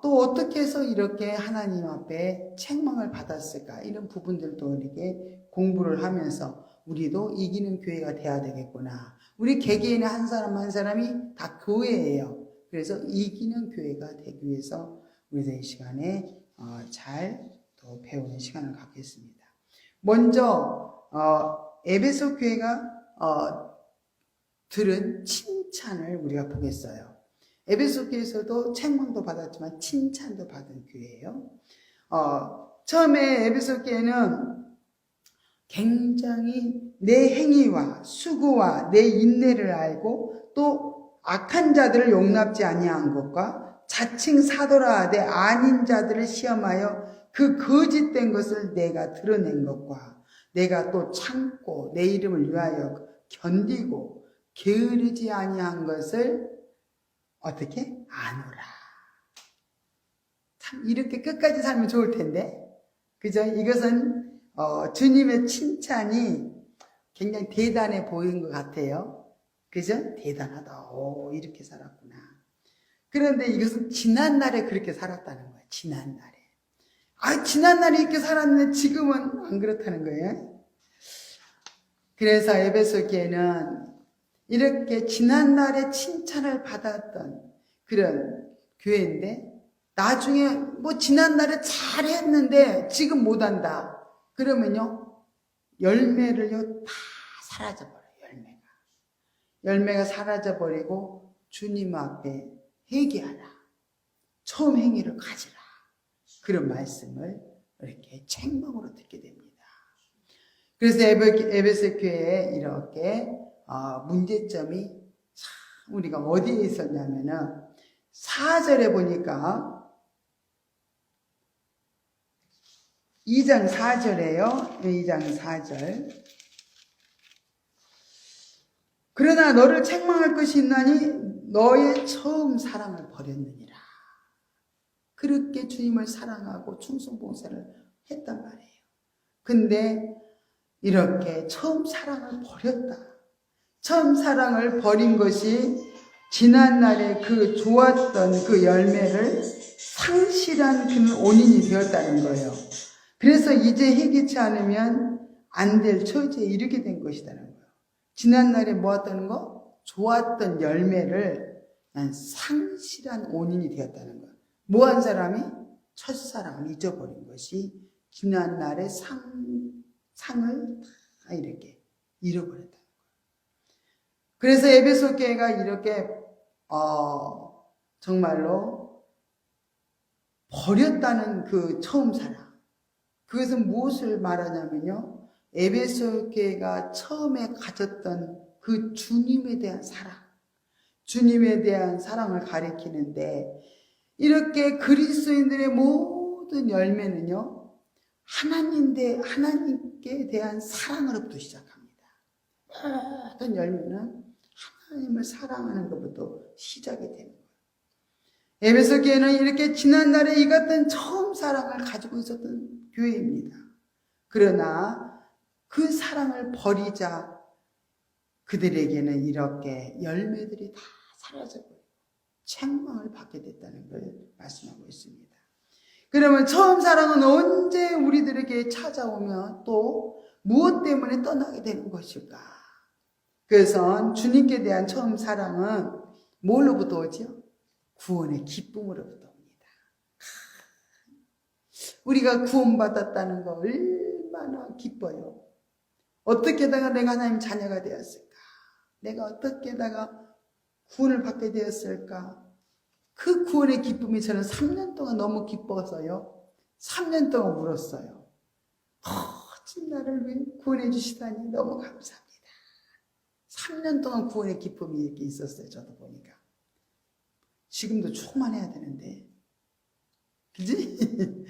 또 어떻게 해서 이렇게 하나님 앞에 책망을 받았을까? 이런 부분들도 이렇게 공부를 하면서 우리도 이기는 교회가 돼야 되겠구나. 우리 개개인의 한 사람 한 사람이 다 교회예요. 그래서 이기는 교회가 되기 위해서 우리가 이 시간에 잘 또 배우는 시간을 갖겠습니다. 먼저 에베소 교회가 들은 칭찬을 우리가 보겠어요. 에베소 교회에서도 책망도 받았지만 칭찬도 받은 교회예요. 처음에 에베소 교회는 굉장히 내 행위와 수고와 내 인내를 알고 또 악한 자들을 용납지 아니한 것과 자칭 사도라 하되 아닌 자들을 시험하여 그 거짓된 것을 내가 드러낸 것과 내가 또 참고 내 이름을 위하여 견디고 게으르지 아니한 것을 어떻게 아노라. 참 이렇게 끝까지 살면 좋을 텐데, 그죠? 이것은 주님의 칭찬이 굉장히 대단해 보이는 것 같아요. 그죠? 대단하다. 오, 이렇게 살았구나. 그런데 이것은 지난날에 그렇게 살았다는 거예요. 지난날에. 지난날에 이렇게 살았는데 지금은 안 그렇다는 거예요. 그래서 에베소 교회는 이렇게 지난날에 칭찬을 받았던 그런 교회인데 나중에 뭐 지난날에 잘했는데 지금 못한다. 그러면요 열매를요 다 사라져버려요. 열매가 사라져버리고 주님 앞에 회개하라. 처음 행위를 가지라. 그런 말씀을 이렇게 책망으로 듣게 됩니다. 그래서 에베소 교회에 이렇게 문제점이 참 우리가 어디에 있었냐면은 4절에 보니까 2장 4절에요. 2장 4절. 그러나 너를 책망할 것이 있나니 너의 처음 사랑을 버렸느니라. 그렇게 주님을 사랑하고 충성봉사를 했단 말이에요. 근데 이렇게 처음 사랑을 버렸다. 처음 사랑을 버린 것이 지난날에 그 좋았던 그 열매를 상실한 그 원인이 되었다는 거예요. 그래서 이제 회개치 않으면 안 될 처지에 이르게 된 것이라는 거예요. 지난날에 모았던 거? 좋았던 열매를 상실한 원인이 되었다는 거예요. 뭐한 사람이? 첫사랑을 잊어버린 것이 지난날의 상을 다 이렇게 잃어버렸다는 거예요. 그래서 에베소 교회가 이렇게 정말로 버렸다는 그 처음 사랑. 그것은 무엇을 말하냐면요. 에베소 교회가 처음에 가졌던 그 주님에 대한 사랑. 주님에 대한 사랑을 가리키는데 이렇게 그리스도인들의 모든 열매는요. 하나님께 대한 사랑으로부터 시작합니다. 모든 열매는 하나님을 사랑하는 것부터 시작이 되는 거예요. 에베소 교회는 이렇게 지난날에 이 같은 처음 사랑을 가지고 있었던 교회입니다. 그러나 그 사랑을 버리자 그들에게는 이렇게 열매들이 다 사라져버리고 책망을 받게 됐다는 걸 말씀하고 있습니다. 그러면 처음 사랑은 언제 우리들에게 찾아오면 또 무엇 때문에 떠나게 되는 것일까? 그래서 주님께 대한 처음 사랑은 뭘로부터 오죠? 구원의 기쁨으로부터 옵니다. 우리가 구원받았다는 거 얼마나 기뻐요. 어떻게다가 내가 하나님 자녀가 되었을까? 내가 어떻게다가 구원을 받게 되었을까? 그 구원의 기쁨이 저는 3년 동안 너무 기뻐서요. 3년 동안 울었어요. 거친 나를 위해 구원해 주시다니 너무 감사합니다. 3년 동안 구원의 기쁨이 이렇게 있었어요. 저도 보니까. 지금도 충만해야 되는데. 그지?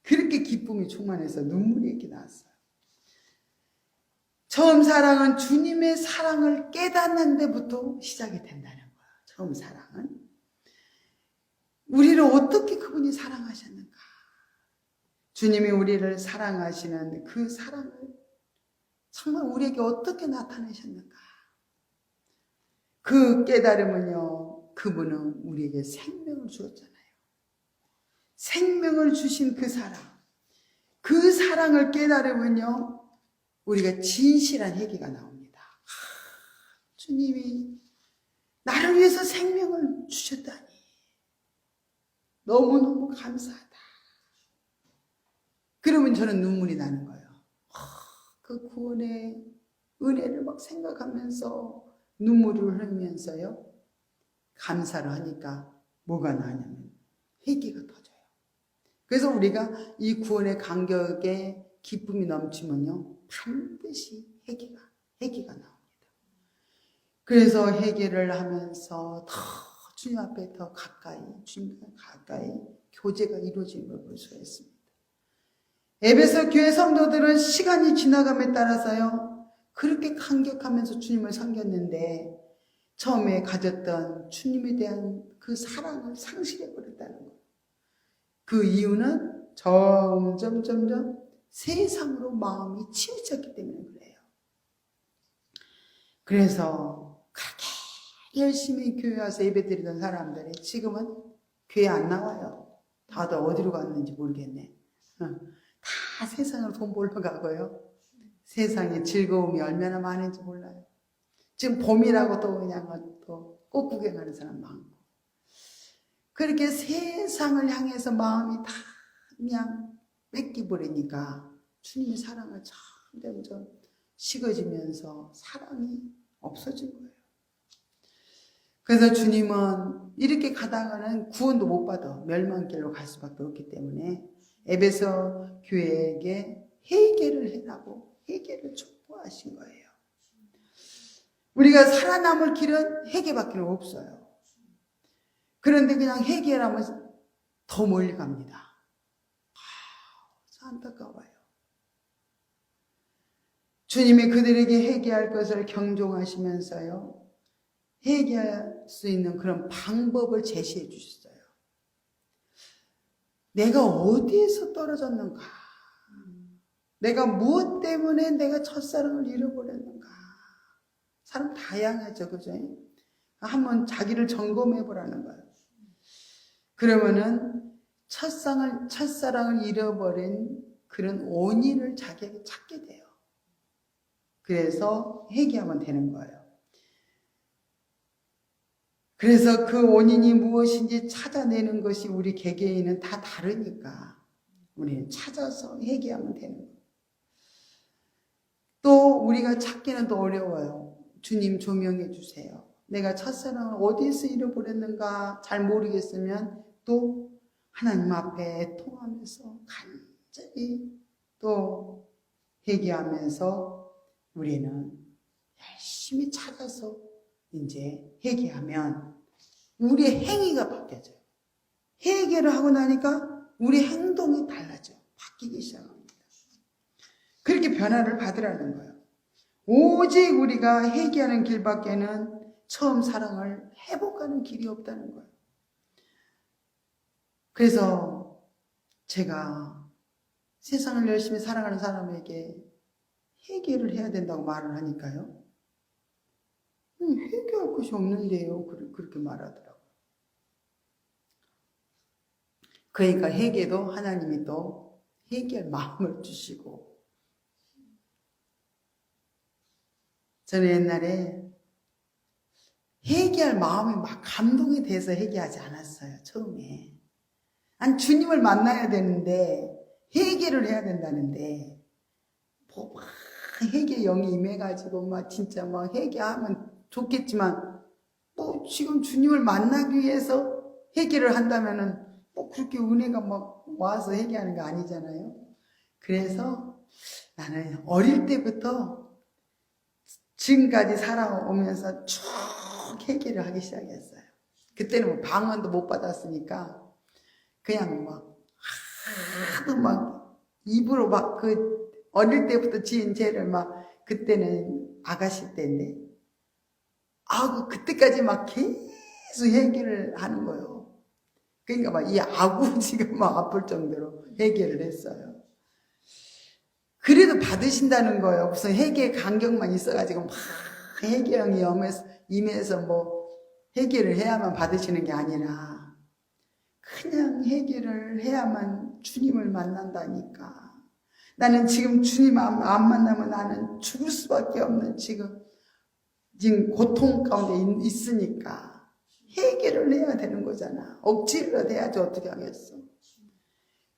그렇게 기쁨이 충만해서 눈물이 이렇게 나왔어요. 처음 사랑은 주님의 사랑을 깨닫는 데부터 시작이 된다는 거예요. 처음 사랑은. 우리를 어떻게 그분이 사랑하셨는가? 주님이 우리를 사랑하시는 그 사랑을 정말 우리에게 어떻게 나타내셨는가. 그 깨달음은요, 그분은 우리에게 생명을 주었잖아요. 생명을 주신 그 사랑, 그 사랑을 깨달으면요, 우리가 진실한 회개가 나옵니다. 주님이 나를 위해서 생명을 주셨다니 너무너무 감사하다. 그러면 저는 눈물이 나는 거예요. 그 구원의 은혜를 막 생각하면서 눈물을 흘리면서요, 감사를 하니까 뭐가 나냐면 회개가 터져요. 그래서 우리가 이 구원의 간격에 기쁨이 넘치면요, 반드시 회개가 나옵니다. 그래서 회개를 하면서 더 주님 앞에 더 가까이, 주님과 가까이 교제가 이루어지는 걸 볼 수가 있습니다. 에베소 교회 성도들은 시간이 지나감에 따라서요, 그렇게 감격하면서 주님을 섬겼는데 처음에 가졌던 주님에 대한 그 사랑을 상실해버렸다는 거예요. 그 이유는 점점 세상으로 마음이 치우쳤기 때문에 그래요. 그래서 그렇게 열심히 교회 와서 예배드리던 사람들이 지금은 교회 안 나와요. 다들 어디로 갔는지 모르겠네. 다 세상으로 돈 벌러 가고요. 세상에 즐거움이 얼마나 많은지 몰라요. 지금 봄이라고 또 그냥 또 꽃 구경하는 사람 많고. 그렇게 세상을 향해서 마음이 다 그냥 뺏기버리니까 주님의 사랑을 점점 식어지면서 사랑이 없어진 거예요. 그래서 주님은 이렇게 가다가는 구원도 못 받아 멸망길로 갈 수밖에 없기 때문에 에베소 교회에게 회개를 해라고 회개를 촉구하신 거예요. 우리가 살아남을 길은 회개밖에 없어요. 그런데 그냥 회개라면 더 멀리 갑니다. 안타까워요. 주님이 그들에게 회개할 것을 경종하시면서요, 회개할 수 있는 그런 방법을 제시해 주셨어요. 내가 어디에서 떨어졌는가? 내가 무엇 때문에 내가 첫사랑을 잃어버렸는가? 사람 다양하죠, 그죠? 한번 자기를 점검해 보라는 거예요. 그러면은 첫사랑을 잃어버린 그런 원인을 자기에게 찾게 돼요. 그래서 회개하면 되는 거예요. 그래서 그 원인이 무엇인지 찾아내는 것이 우리 개개인은 다 다르니까 우리는 찾아서 회개하면 되는 거예요. 또 우리가 찾기는 더 어려워요. 주님 조명해 주세요. 내가 첫사랑을 어디에서 잃어버렸는가 잘 모르겠으면 또 하나님 앞에 통하면서 간절히 또 회개하면서 우리는 열심히 찾아서 이제 회개하면 우리의 행위가 바뀌어져요. 회개를 하고 나니까 우리 행동이 달라져요. 바뀌기 시작합니다. 그렇게 변화를 받으라는 거예요. 오직 우리가 회개하는 길밖에는 처음 사랑을 회복하는 길이 없다는 거예요. 그래서 제가 세상을 열심히 사랑하는 사람에게 회개를 해야 된다고 말을 하니까요. 회개할 것이 없는데요. 그렇게 말하더라고요. 그러니까 회개도 하나님이 또 회개할 마음을 주시고, 저는 옛날에 회개할 마음이 막 감동이 돼서 회개하지 않았어요. 처음에. 아니, 주님을 만나야 되는데 회개를 해야 된다는데 뭐 막 회개 영이 임해가지고 막 진짜 막 회개하면 좋겠지만 뭐 지금 주님을 만나기 위해서 회개를 한다면은 뭐 그렇게 은혜가 막 와서 회개하는 거 아니잖아요. 그래서 나는 어릴 때부터 지금까지 살아오면서 쭉 회개를 하기 시작했어요. 그때는 뭐 방언도 못 받았으니까 그냥 막 하도 막 입으로 막 그 어릴 때부터 지은 죄를 막 그때는 아가씨 때인데 그때까지 막 계속 회개를 하는 거예요. 그러니까 막 이 아구지가 막 아플 정도로 회개를 했어요. 그래도 받으신다는 거예요. 무슨 회개 간격만 있어가지고 막 회개형이 임해서 뭐 회개를 해야만 받으시는 게 아니라 그냥 회개를 해야만 주님을 만난다니까. 나는 지금 주님 안 만나면 나는 죽을 수밖에 없는 지금 고통 가운데 있으니까 회개를 해야 되는 거잖아. 억지로 해야지 어떻게 하겠어.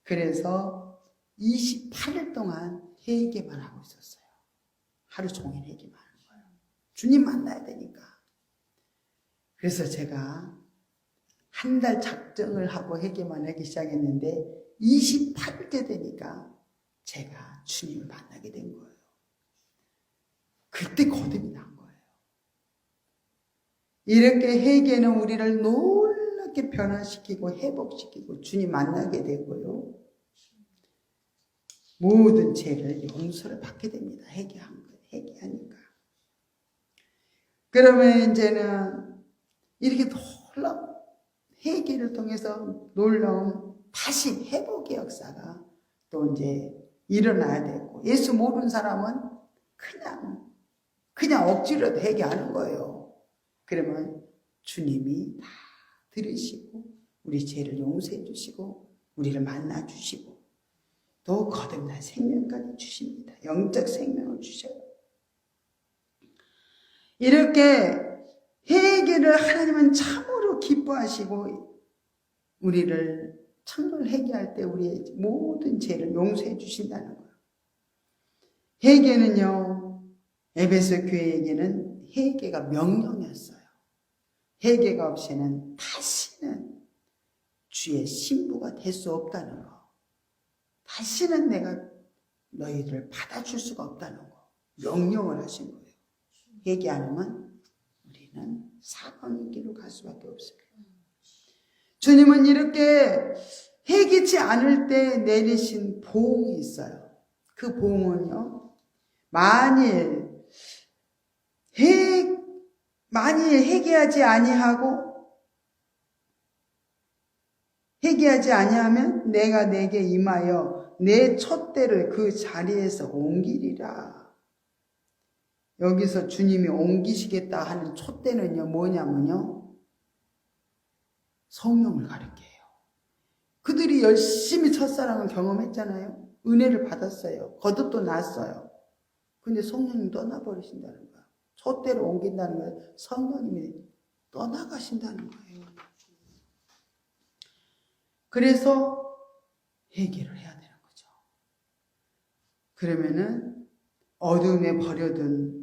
그래서 28일 동안 회개만 하고 있었어요. 하루 종일 회개만 하는 거예요. 주님 만나야 되니까. 그래서 제가 한 달 작정을 하고 회개만 하기 시작했는데 28일째 되니까 제가 주님을 만나게 된 거예요. 그때 거듭이 난 거예요. 이렇게 회개는 우리를 놀랍게 변화시키고 회복시키고 주님 만나게 되고요. 모든 죄를 용서를 받게 됩니다. 회개하니까. 그러면 이제는 이렇게 놀라운 회개를 통해서 놀라운 다시 회복의 역사가 또 이제 일어나야 되고, 예수 모르는 사람은 그냥 억지로도 회개하는 거예요. 그러면 주님이 다 들으시고 우리 죄를 용서해 주시고 우리를 만나 주시고 또 거듭난 생명까지 주십니다. 영적 생명을 주셔요. 이렇게 회개를 하나님은 참으로 기뻐하시고 우리를 참으로 회개할 때 우리의 모든 죄를 용서해 주신다는 거예요. 회개는요, 에베소 교회에게는 회개가 명령이었어요. 회개가 없이는 다시는 주의 신부가 될 수 없다는 거. 다시는 내가 너희를 받아줄 수가 없다는 거. 명령을 하신 거예요. 회개 안 하면 우리는 사망의 길로 갈 수밖에 없어요. 주님은 이렇게 회개치 않을 때 내리신 보응이 있어요. 그 보응은요, 만일 회개하지 아니하면 내가 내게 임하여 내 촛대를 그 자리에서 옮기리라. 여기서 주님이 옮기시겠다 하는 촛대는요, 뭐냐면요, 성령을 가리켜요. 그들이 열심히 첫사랑을 경험했잖아요. 은혜를 받았어요. 거듭도 났어요. 근데 성령님 떠나버리신다는 거예요. 촛대를 옮긴다는 거예요. 성령님이 떠나가신다는 거예요. 그래서 회개를 해야 되는 거죠. 그러면은 어둠에 버려둔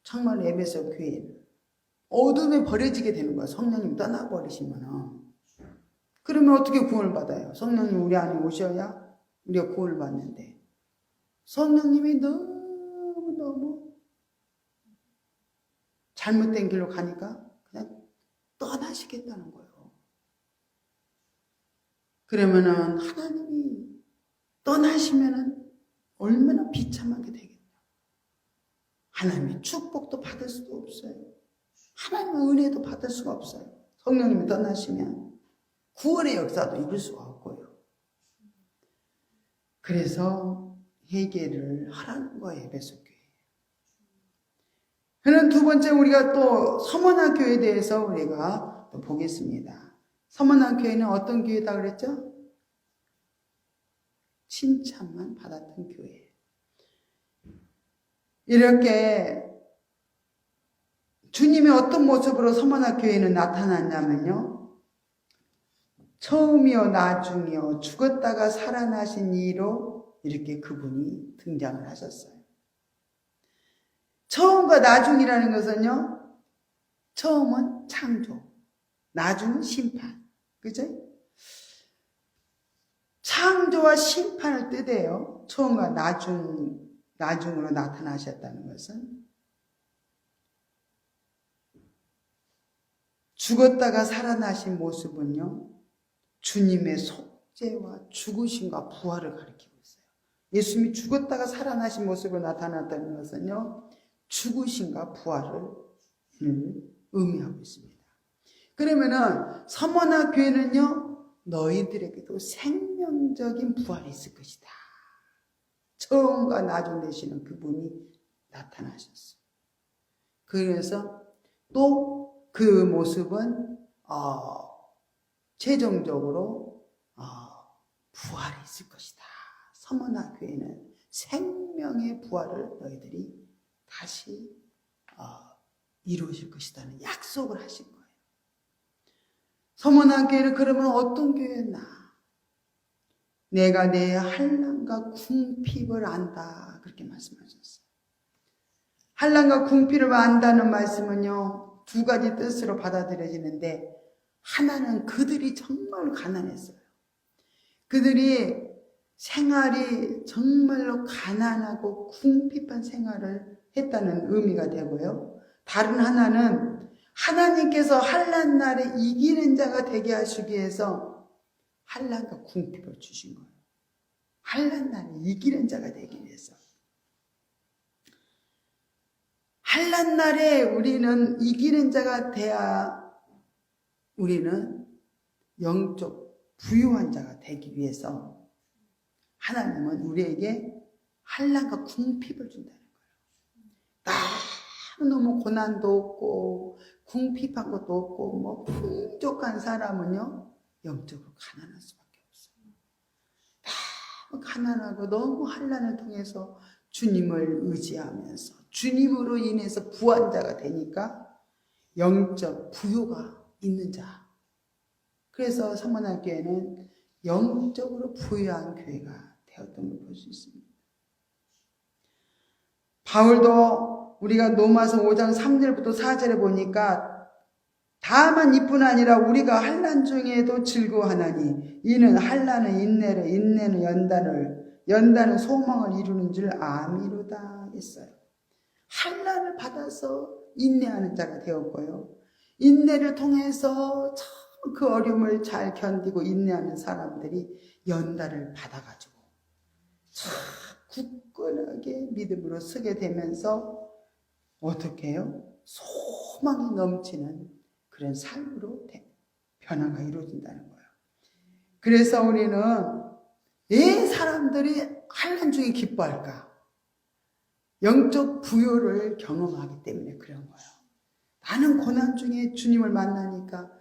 정말 에베소 교회는 어둠에 버려지게 되는 거예요. 성령님 떠나버리시면은. 그러면 어떻게 구원을 받아요? 성령님 우리 안에 오셔야 우리가 구원을 받는데 성령님이 너무 잘못된 길로 가니까 그냥 떠나시겠다는 거예요. 그러면은 하나님이 떠나시면은 얼마나 비참하게 되겠냐. 하나님의 축복도 받을 수도 없어요. 하나님의 은혜도 받을 수가 없어요. 성령님이 떠나시면 구원의 역사도 이룰 수가 없고요. 그래서 회개를 하라는 거예요, 에베소 교회. 그는 두 번째 우리가 또 서머나 교회에 대해서 우리가 또 보겠습니다. 서머나 교회는 어떤 교회다 그랬죠? 칭찬만 받았던 교회. 이렇게 주님이 어떤 모습으로 서머나 교회는 나타났냐면요, 처음이요 나중이요 죽었다가 살아나신 이로 이렇게 그분이 등장을 하셨어요. 처음과 나중이라는 것은요, 처음은 창조, 나중은 심판. 그죠? 창조와 심판을 뜻해요. 처음과 나중으로 나타나셨다는 것은 죽었다가 살아나신 모습은요, 주님의 속죄와 죽으심과 부활을 가리키고 있어요. 예수님이 죽었다가 살아나신 모습으로 나타났다는 것은요, 죽으심과 부활을 의미하고 있습니다. 그러면은 서머나 교회는요, 너희들에게도 생명적인 부활이 있을 것이다. 처음과 나중 되시는 그분이 나타나셨어요. 그래서 또 그 모습은 최종적으로 부활이 있을 것이다. 서머나 교회는 생명의 부활을 너희들이 다시 이루어질 것이라는 약속을 하신 거예요. 서머나 교회는 그러면 어떤 교회였나? 내가 내 환난과 궁핍을 안다. 그렇게 말씀하셨어요. 환난과 궁핍을 안다는 말씀은요, 두 가지 뜻으로 받아들여지는데, 하나는 그들이 정말 가난했어요. 그들이 생활이 정말로 가난하고 궁핍한 생활을 했다는 의미가 되고요. 다른 하나는 하나님께서 환난 날에 이기는 자가 되게 하시기 위해서 환난과 궁핍을 주신 거예요. 환난 날에 이기는 자가 되기 위해서. 환난 날에 우리는 이기는 자가 돼야 우리는 영적 부유한 자가 되기 위해서 하나님은 우리에게 환난과 궁핍을 준다는 거예요. 너무 고난도 없고 궁핍한 것도 없고 뭐 풍족한 사람은요, 영적으로 가난할 수밖에 없어요. 너무 가난하고 너무 환난을 통해서 주님을 의지하면서 주님으로 인해서 부한 자가 되니까 영적 부유가 있는 자. 그래서 서머나 교회는 영적으로 부유한 교회가 되었던 걸 볼 수 있습니다. 바울도 우리가 로마서 5장 3절부터 4절에 보니까 다만 이뿐 아니라 우리가 환난 중에도 즐거워하나니 이는 환난은 인내를, 인내는 연단을, 연단은 소망을 이루는 줄 아미로다 했어요. 환난을 받아서 인내하는 자가 되었고요. 인내를 통해서 그 어려움을 잘 견디고 인내하는 사람들이 연단을 받아가지고 굳건하게 믿음으로 서게 되면서 어떻게 해요? 소망이 넘치는 그런 삶으로 변화가 이루어진다는 거예요. 그래서 우리는 왜 사람들이 환난 중에 기뻐할까? 영적 부요를 경험하기 때문에 그런 거예요. 나는 고난 중에 주님을 만나니까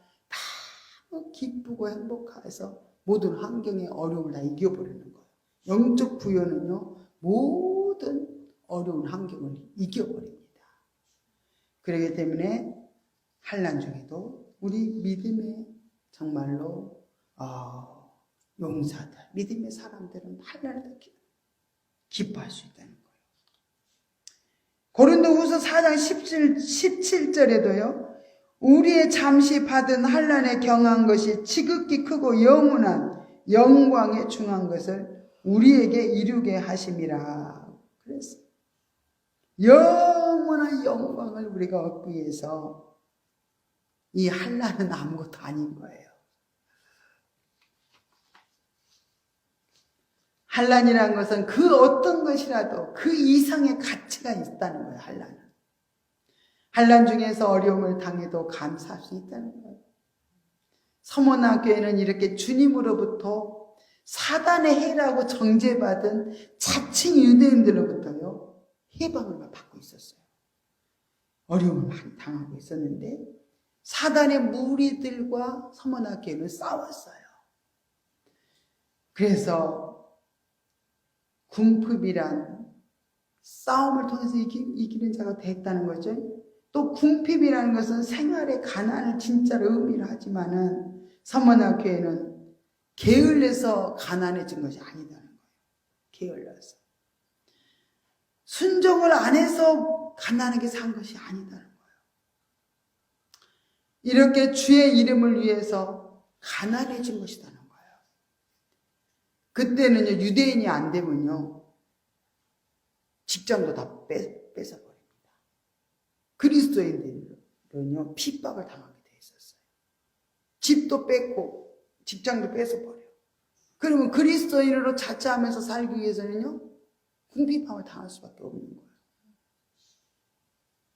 너무 기쁘고 행복해서 모든 환경의 어려움을 다 이겨버리는 거예요. 영적 부요는요, 모든 어려운 환경을 이겨버립니다. 그렇기 때문에 환난 중에도 우리 믿음의 정말로 용사들, 믿음의 사람들은 환난을 기뻐할 수 있다는 거예요. 고린도후서 4장 17절에도요. 우리의 잠시 받은 환난에 경한 것이 지극히 크고 영원한 영광에 중한 것을 우리에게 이루게 하심이라 그랬어요. 영원한 영광을 우리가 얻기 위해서 이 환난은 아무것도 아닌 거예요. 환난이라는 것은 그 어떤 것이라도 그 이상의 가치가 있다는 거예요. 환난 중에서 어려움을 당해도 감사할 수 있다는 거예요. 서머나 교회는 이렇게 주님으로부터 사단의 해라고 정죄받은 자칭 유대인들로부터요, 해방을 받고 있었어요. 어려움을 많이 당하고 있었는데 사단의 무리들과 서머나 교회는 싸웠어요. 그래서 궁핍이란 싸움을 통해서 이기는 자가 됐다는 거죠. 또 궁핍이라는 것은 생활의 가난을 진짜로 의미를 하지만은 서머나 교회는 게을러서 가난해진 것이 아니다는 거예요. 게을러서. 순종을 안 해서 가난하게 산 것이 아니다는 거예요. 이렇게 주의 이름을 위해서 가난해진 것이다는 거예요. 그때는요, 유대인이 안 되면요, 직장도 다 뺏어버립니다. 그리스도인들은요, 핍박을 당하게 돼 있었어요. 집도 뺏고, 직장도 뺏어버려요. 그러면 그리스도인으로 자처하면서 살기 위해서는요, 궁핍함을 당할 수밖에 없는 거예요.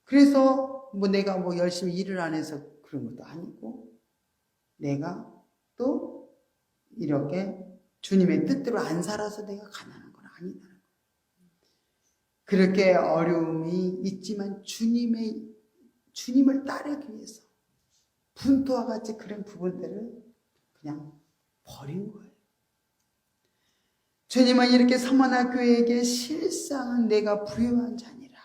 그래서 내가 열심히 일을 안 해서 그런 것도 아니고, 내가 또 이렇게 주님의 뜻대로 안 살아서 내가 가난한 건 아니다는 거예요. 그렇게 어려움이 있지만 주님을 따르기 위해서 분토와 같이 그런 부분들을 그냥 버린 거예요. 주님은 이렇게 서머나 교회에게 실상은 내가 부유한 자니라.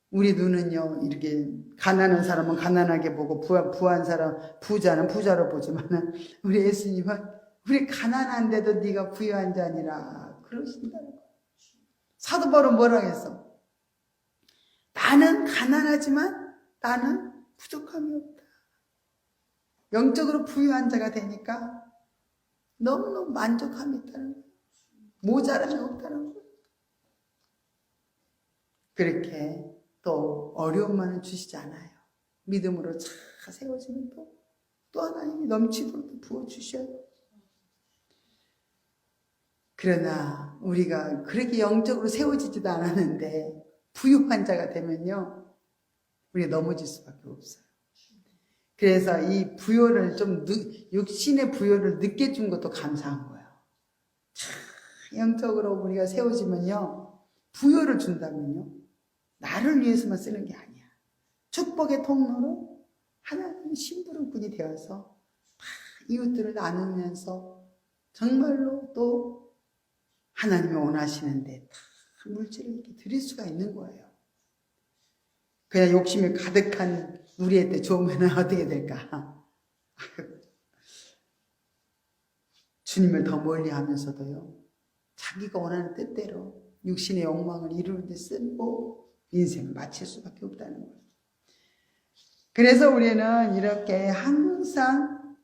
우리 눈은요, 이렇게 가난한 사람은 가난하게 보고 부한 사람, 부자는 부자로 보지만 우리 예수님은 우리 가난한데도 네가 부유한 자니라 그러신다는 거예요. 사도 바울은 뭐라고 했어? 나는 가난하지만 나는 부족함이 없다. 영적으로 부유한 자가 되니까 너무너무 만족함이 있다는 거예요. 모자람이 없다는 거예요. 그렇게 또 어려움만은 주시지 않아요. 믿음으로 잘 세워지면 또 하나님이 넘치도록 부어주셔요. 그러나 우리가 그렇게 영적으로 세워지지도 않았는데 부유한 자가 되면요, 우리가 넘어질 수밖에 없어요. 그래서 이 부요를 육신의 부요를 늦게 준 것도 감사한 거예요. 영적으로 우리가 세워지면요, 부요를 준다면요, 나를 위해서만 쓰는 게 아니야. 축복의 통로로 하나님의 심부름꾼이 되어서 이웃들을 나누면서 정말로 또 하나님이 원하시는데 다 물질을 이렇게 드릴 수가 있는 거예요. 그냥 욕심이 가득한 우리한테 좋으면 어떻게 될까? 주님을 더 멀리 하면서도요, 자기가 원하는 뜻대로 육신의 욕망을 이루는 데 쓰고 인생을 마칠 수밖에 없다는 거예요. 그래서 우리는 이렇게 항상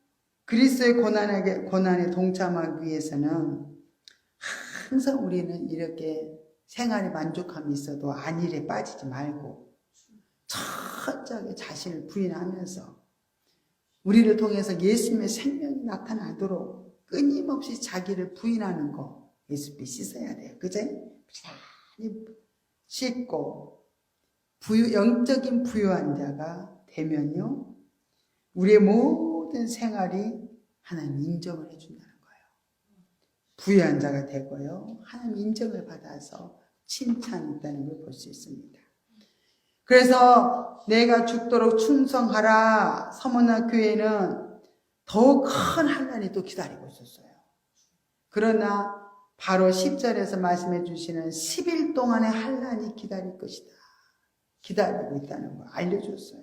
그리스도의 고난에 동참하기 위해서는 항상 우리는 이렇게 생활에 만족함이 있어도 안일에 빠지지 말고 철저하게 자신을 부인하면서 우리를 통해서 예수님의 생명이 나타나도록 끊임없이 자기를 부인하는 거 예수님이 씻어야 돼요. 그죠? 씻고 영적인 부유한 자가 되면요, 우리의 모든 생활이 하나님 인정을 해준다는 거예요. 부유한 자가 되고요, 하나님 인정을 받아서 칭찬이 있다는 걸 볼 수 있습니다. 그래서 내가 죽도록 충성하라 서머나 교회는 더 큰 환난이 또 기다리고 있었어요. 그러나 바로 10절에서 말씀해 주시는 10일 동안의 환난이 기다릴 것이다. 기다리고 있다는 걸 알려줬어요.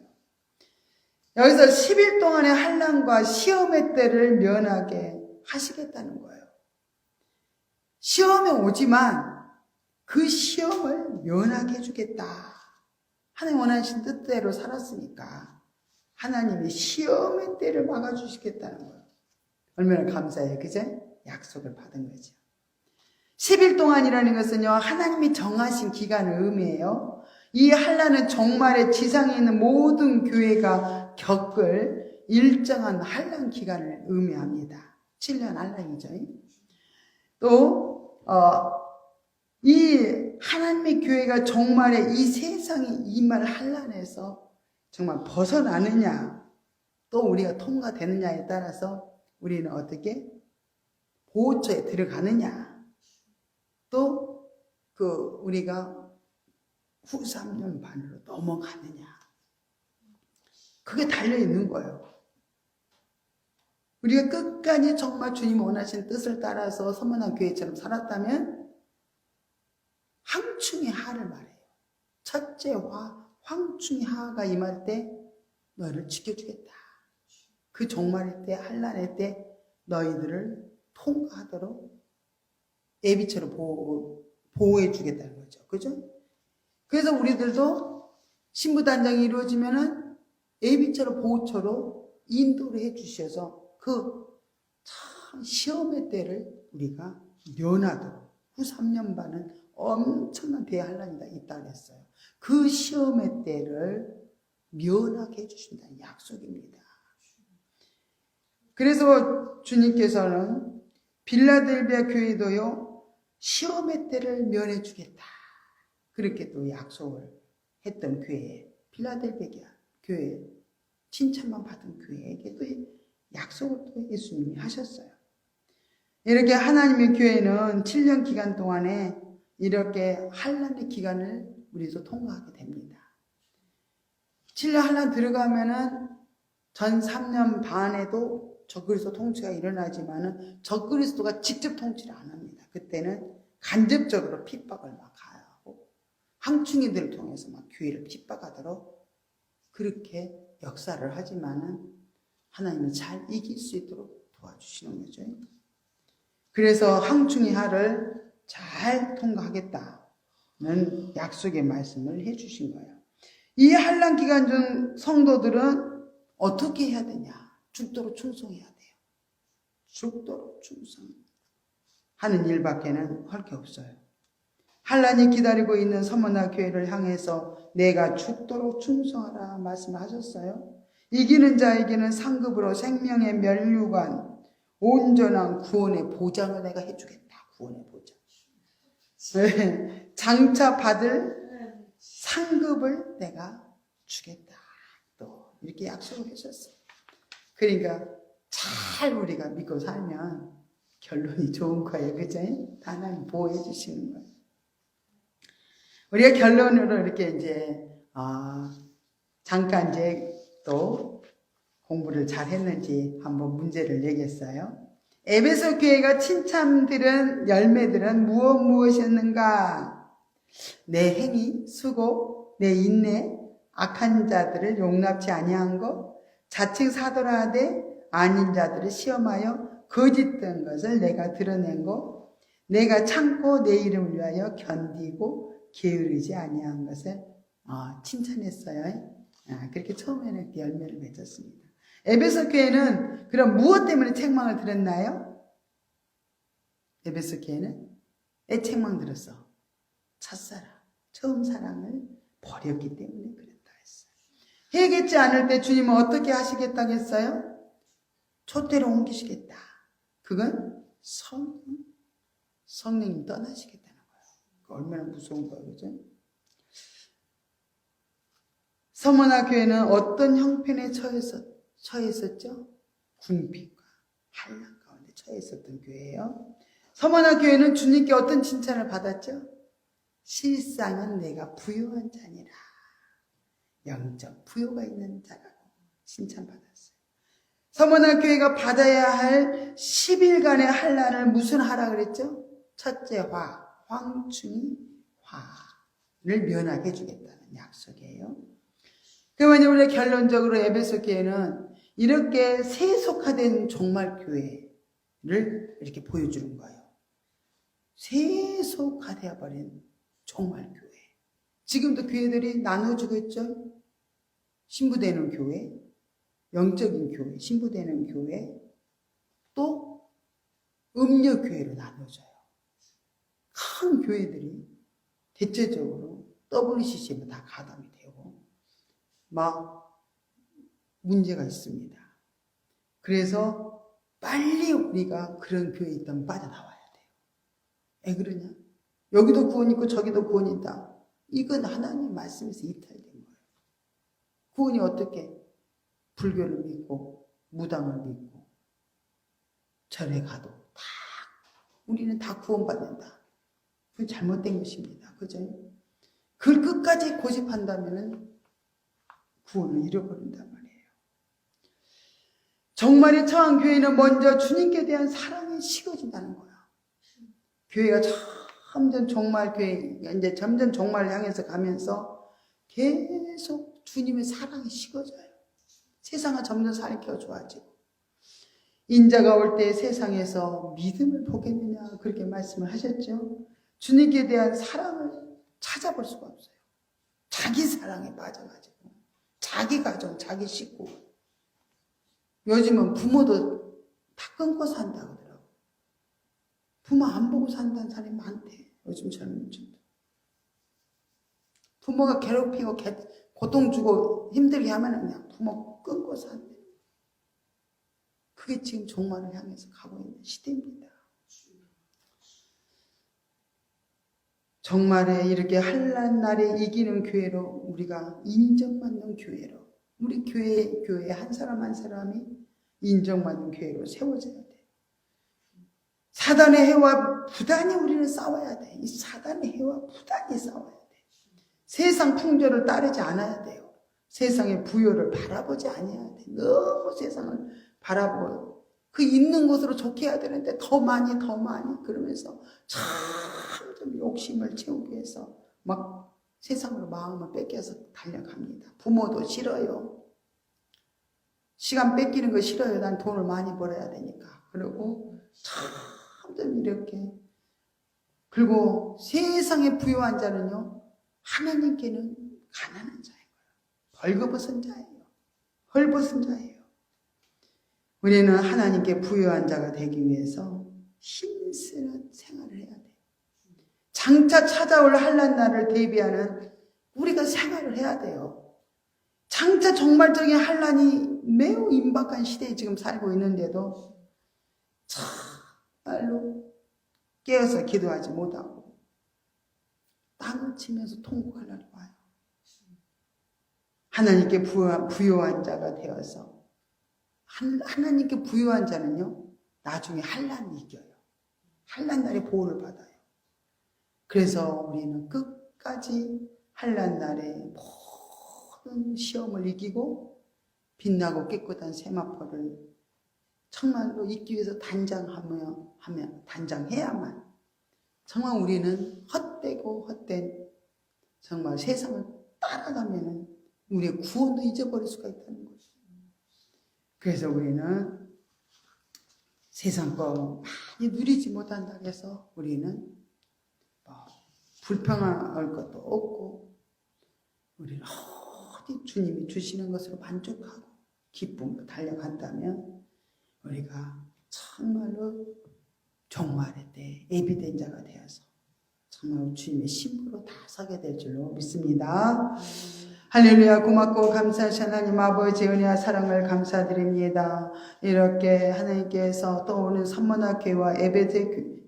여기서 10일 동안의 환난과 시험의 때를 면하게 하시겠다는 거예요. 시험이 오지만 그 시험을 면하게 해주겠다. 하나님 원하신 뜻대로 살았으니까 하나님이 시험의 때를 막아주시겠다는 거예요. 얼마나 감사해요. 그제? 약속을 받은 거죠. 10일 동안이라는 것은요, 하나님이 정하신 기간을 의미해요. 이 환난은 정말의 지상에 있는 모든 교회가 겪을 일정한 환난 기간을 의미합니다. 7년 환난이죠. 또 이 하나님의 교회가 정말의 이 세상에 임할 환난에서 정말 벗어나느냐, 또 우리가 통과되느냐에 따라서 우리는 어떻게 보호처에 들어가느냐, 또 우리가 후 3년 반으로 넘어가느냐, 그게 달려있는 거예요. 우리가 끝까지 정말 주님 원하신 뜻을 따라서 서머나 교회처럼 살았다면 황충의 하를 말해요. 첫째 황충의 하가 임할 때 너희를 지켜주겠다. 그 종말의 때, 환난의 때 너희들을 통과하도록 애비처럼 보호해 주겠다는 거죠. 그죠? 그래서 우리들도 신부단장이 이루어지면은 애비처럼 보호처로 인도를 해 주셔서 그 참 시험의 때를 우리가 면하도록, 후 3년 반은 엄청난 대환란이 있다 그랬어요. 그 시험의 때를 면하게 해주신다는 약속입니다. 그래서 주님께서는 빌라델비아 교회도요, 시험의 때를 면해 주겠다, 그렇게 또 약속을 했던 교회, 빌라델비아 교회, 칭찬만 받은 교회에게도 약속을 또 예수님이 하셨어요. 이렇게 하나님의 교회는 7년 기간 동안에 이렇게 환난의 기간을 우리도 통과하게 됩니다. 7년 환난 들어가면은 전 3년 반에도 적그리스도 통치가 일어나지만은 적그리스도가 직접 통치를 안 합니다. 그때는 간접적으로 핍박을 막 가하고 항충이들을 통해서 막 교회를 핍박하도록 그렇게 역사를 하지만은 하나님은 잘 이길 수 있도록 도와주시는 거죠. 그래서 항충이 하를 잘 통과하겠다는 약속의 말씀을 해주신 거예요. 이 환난 기간 중 성도들은 어떻게 해야 되냐? 죽도록 충성해야 돼요. 죽도록 충성하는 일밖에는 할 게 없어요. 환난이 기다리고 있는 서머나 교회를 향해서 내가 죽도록 충성하라 말씀하셨어요. 이기는 자에게는 상급으로 생명의 면류관, 온전한 구원의 보장을 내가 해주겠다. 구원의 보장. 장차 받을 상급을 내가 주겠다. 또 이렇게 약속을 하셨어요. 그러니까 잘 우리가 믿고 살면 결론이 좋은 거예요. 그죠? 하나님 보호해 주시는 거예요. 우리가 결론으로 이렇게 이제 잠깐 이제 또 공부를 잘 했는지 한번 문제를 내겠어요. 에베소 교회가 칭찬 들은 열매들은 무엇이었는가? 내 행위, 수고, 내 인내, 악한 자들을 용납치 아니한 것, 자칭 사도라하되 아닌 자들을 시험하여 거짓된 것을 내가 드러낸 것, 내가 참고 내 이름을 위하여 견디고 게으르지 아니한 것을 칭찬했어요. 그렇게 처음에는 열매를 맺었습니다. 에베소 교회는 그럼 무엇 때문에 책망을 들었나요? 에베소 교회는 왜 책망 들었어? 첫사랑, 처음 사랑을 버렸기 때문에 그랬다 했어요. 회개치 않을 때 주님은 어떻게 하시겠다고 했어요? 촛대로 옮기시겠다. 그건 성령님 떠나시겠다는 거예요. 얼마나 무서운 거예요, 그죠? 서머나 교회는 어떤 형편에 처했었죠? 궁핍과 환난 가운데 처했었던 교회예요. 서머나 교회는 주님께 어떤 칭찬을 받았죠? 실상은 내가 부유한 자니라. 영적 부유가 있는 자라고 칭찬받았어요. 서머나 교회가 받아야 할 10일간의 환난을 무슨 하라 그랬죠? 첫째 황충이 화를 면하게 해주겠다는 약속이에요. 그러면 우리 결론적으로 에베소 교회는 이렇게 세속화된 종말 교회를 이렇게 보여주는 거예요. 세속화되어 버린 종말 교회. 지금도 교회들이 나눠지고 있죠. 신부되는 교회, 영적인 교회, 신부되는 교회, 또 음료 교회로 나눠져요. 큰 교회들이 대체적으로 WCC에 다 가담이 되고 막 문제가 있습니다. 그래서 빨리 우리가 그런 교회에 있다면 빠져나와야 돼요. 왜 그러냐? 여기도 구원 있고 저기도 구원 있다. 이건 하나님 말씀에서 이탈된 거예요. 구원이 어떻게? 불교를 믿고 무당을 믿고 절에 가도 다 우리는 다 구원받는다. 그건 잘못된 것입니다. 그죠? 그걸 끝까지 고집한다면 구원을 잃어버린단 말이에요. 정말에 처한 교회는 먼저 주님께 대한 사랑이 식어진다는 거야. 교회가 점점 종말 교회, 이제 점점 종말을 향해서 가면서 계속 주님의 사랑이 식어져요. 세상은 점점 살기가 좋아지고 인자가 올 때 세상에서 믿음을 보겠느냐 그렇게 말씀을 하셨죠. 주님께 대한 사랑을 찾아볼 수가 없어요. 자기 사랑에 빠져가지고 자기 가정, 자기 식구. 요즘은 부모도 다 끊고 산다고 하더라고. 부모 안 보고 산다는 사람이 많대. 요즘 젊은 층도. 부모가 괴롭히고 고통 주고 힘들게 하면 그냥 부모 끊고 산대. 그게 지금 종말을 향해서 가고 있는 시대입니다. 정말에 이렇게 환난 날에 이기는 교회로 우리가 인정받는 교회로 우리 교회 한 사람 한 사람이 인정받는 교회로 세워져야 돼. 사단의 해와 부단히 우리는 싸워야 돼. 이 사단의 해와 부단히 싸워야 돼. 세상 풍조를 따르지 않아야 돼요. 세상의 부요를 바라보지 않아야 돼. 너무 세상을 바라보고 그 있는 것으로 좋게 해야 되는데 더 많이 그러면서 좀 욕심을 채우기 위해서 막 세상으로 마음을 뺏겨서 달려갑니다. 부모도 싫어요. 시간 뺏기는 거 싫어요. 난 돈을 많이 벌어야 되니까. 그리고 참 이렇게. 그리고 세상에 부유한 자는요, 하나님께는 가난한 자예요. 벌거벗은 자예요. 헐벗은 자예요. 우리는 하나님께 부유한 자가 되기 위해서 힘쓰는 생활을 해야 돼요. 장차 찾아올 한란 날을 대비하는 우리가 생활을 해야 돼요. 장차 정말적인 한란이 매우 임박한 시대에 지금 살고 있는데도 정말로 깨어서 기도하지 못하고 땅을 치면서 통곡할 날이 와요. 하나님께 부유한 자가 되어서 하나님께 부유한 자는요, 나중에 한란이 이겨요. 한란 날에 보호를 받아요. 그래서 우리는 끝까지 한란 날에 모든 시험을 이기고 빛나고 깨끗한 세마포를 정말로 잊기 위해서 단장해야만 정말 우리는 헛된 정말 세상을 따라가면은 우리의 구원도 잊어버릴 수가 있다는 거죠. 그래서 우리는 세상 거 많이 누리지 못한다고 해서 우리는 불평할 것도 없고 우리는 어디 주님이 주시는 것으로 만족하고 기쁨으로 달려간다면 우리가 정말로 종말의 때 예비된 자가 되어서 정말 주님의 신부로 다 서게 될 줄로 믿습니다. 할렐루야. 고맙고 감사하신 하나님 아버지 은혜와 사랑을 감사드립니다. 이렇게 하나님께서 또 오늘 선문학교회와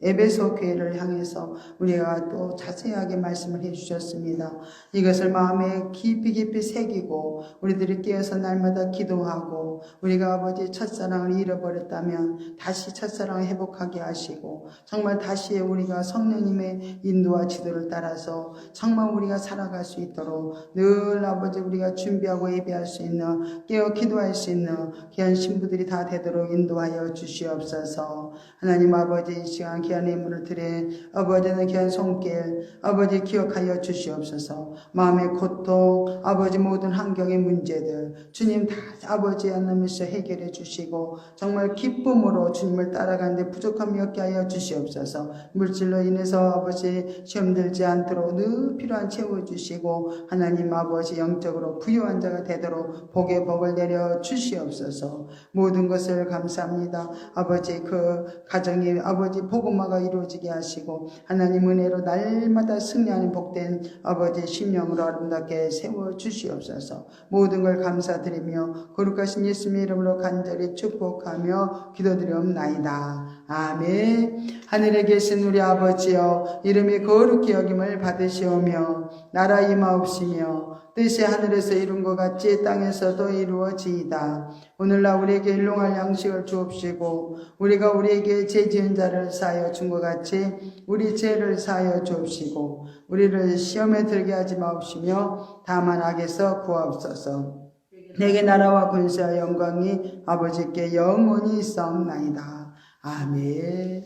에베소 교회를 향해서 우리가 또 자세하게 말씀을 해주셨습니다. 이것을 마음에 깊이 새기고 우리들이 깨어서 날마다 기도하고 우리가 아버지 첫사랑을 잃어버렸다면 다시 첫사랑을 회복하게 하시고 정말 다시 우리가 성령님의 인도와 지도를 따라서 정말 우리가 살아갈 수 있도록 늘 아버지 우리가 준비하고 예배할 수 있는 깨어 기도할 수 있는 귀한 신부들이 다 되도록 인도하여 주시옵소서. 하나님 아버지 이 시간 귀한 예물을 드려 아버지는 귀한 손길 아버지 기억하여 주시옵소서. 마음의 고통 아버지 모든 환경의 문제들 주님 다 아버지 하나님께서 해결해 주시고 정말 기쁨으로 주님을 따라가는데 부족함이 없게 하여 주시옵소서. 물질로 인해서 아버지 시험 들지 않도록 늘 필요한 채워주시고 하나님 아버지 영적으로 부유한 자가 되도록 복의 복을 내려 주시옵소서. 모든 것을 감사합니다. 아버지 그 가정이 아버지 복음화가 이루어지게 하시고 하나님 은혜로 날마다 승리하는 복된 아버지 심령으로 아름답게 세워주시옵소서. 모든 걸 감사드리며 거룩하신 예수님의 이름으로 간절히 축복하며 기도드리옵나이다. 아멘. 하늘에 계신 우리 아버지여 이름이 거룩히 여김을 받으시오며 나라 임하옵시며 뜻이 하늘에서 이룬 것 같이 땅에서도 이루어지이다. 오늘날 우리에게 일용할 양식을 주옵시고 우리가 우리에게 죄 지은 자를 사하여 준 것 같이 우리 죄를 사하여 주옵시고 우리를 시험에 들게 하지 마옵시며 다만 악에서 구하옵소서. 내게 나라와 권세와 영광이 아버지께 영원히 있사옵나이다. 아멘.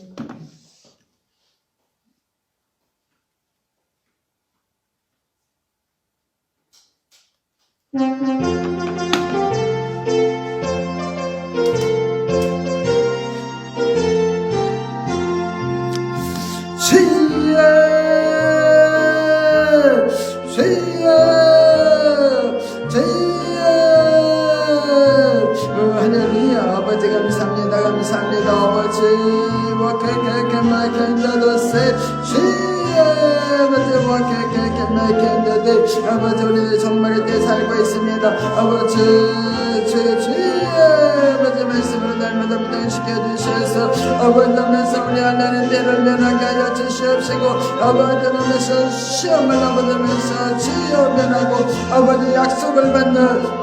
할렐루야. 아버지 감사합니다. 아버지 아버지 우리들 정말 때 살고 있습니다. 아버지 아버지 말씀으로 날마다 무장시켜 주셔서 아버지 하면서 우리 하나님 때를 면하게 하여 주시옵시고 아버지 하면서 시험을 아버지 하면서 지어 면하고 아버지 약속을 받는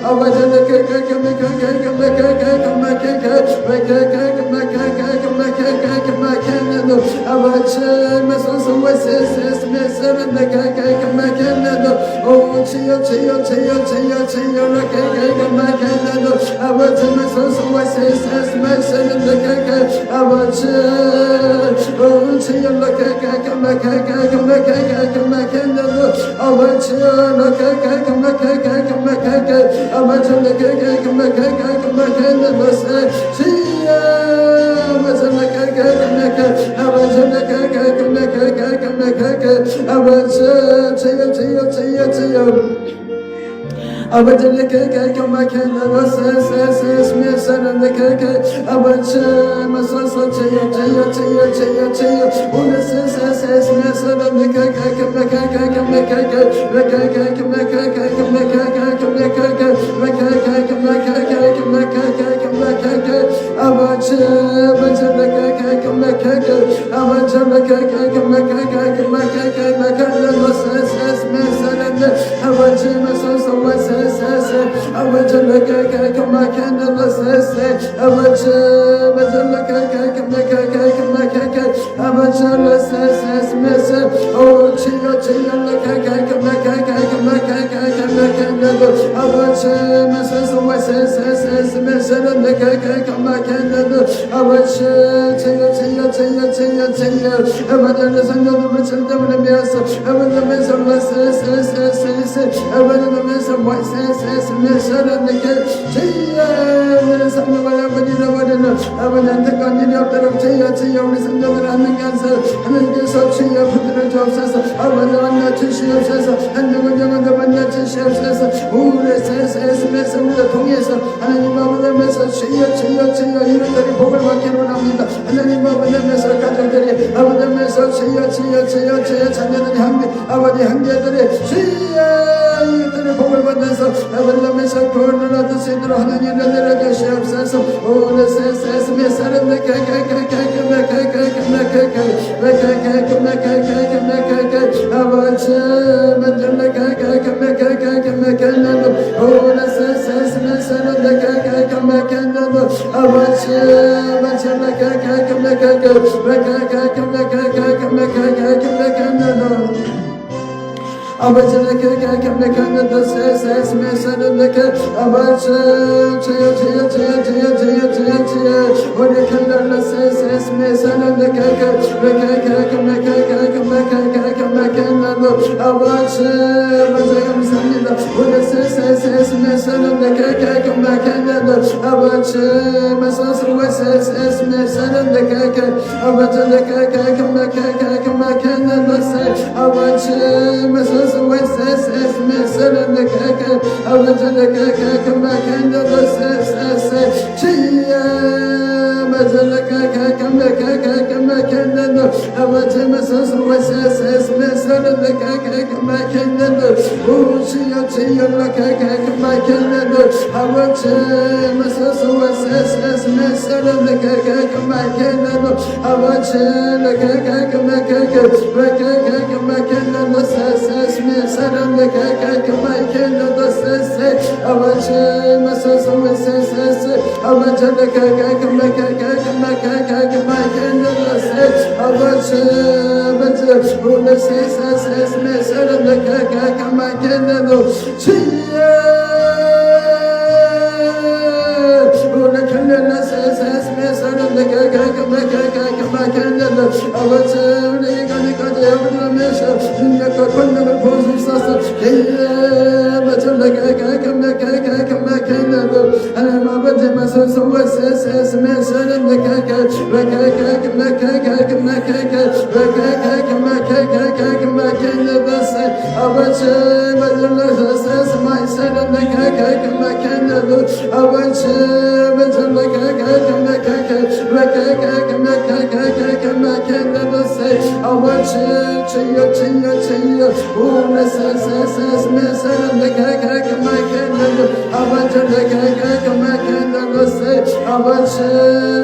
아버지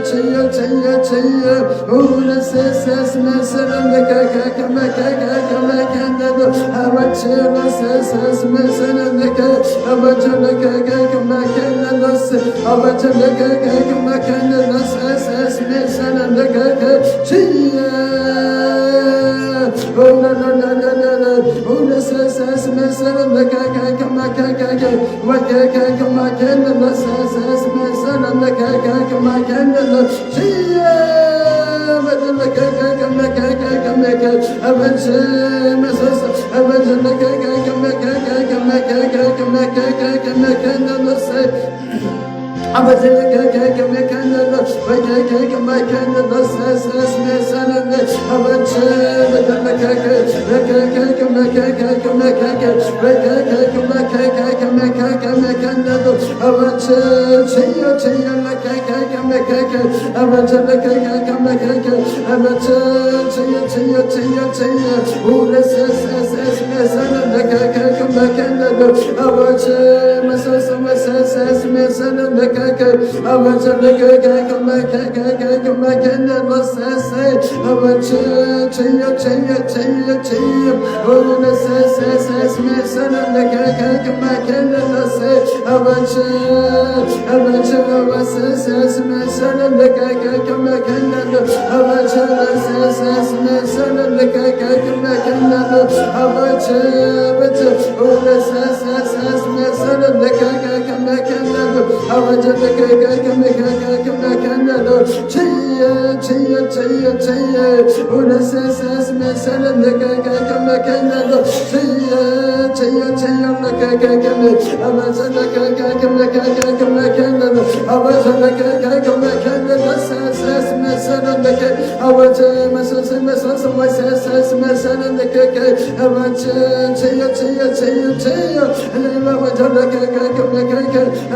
주여 주여 주여 우리 세세스메 세련되게 그메게게게게게게도 아버지로 세세스메 세련되게 아버지로 게게게게게게도스 아버지로 게게게게게게도 세세스메 세련되게 주여 우리 세세스메 세련되게 게게게게게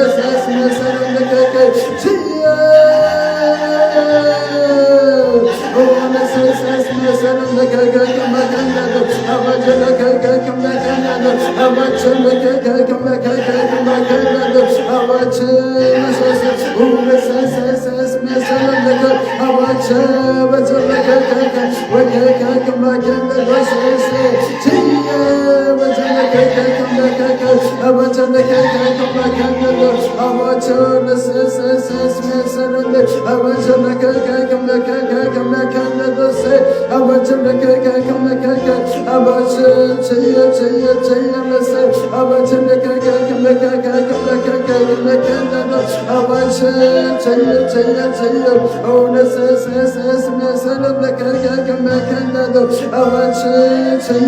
와게게게게게도 세세스메 세련되게 게게게게게도 주여 I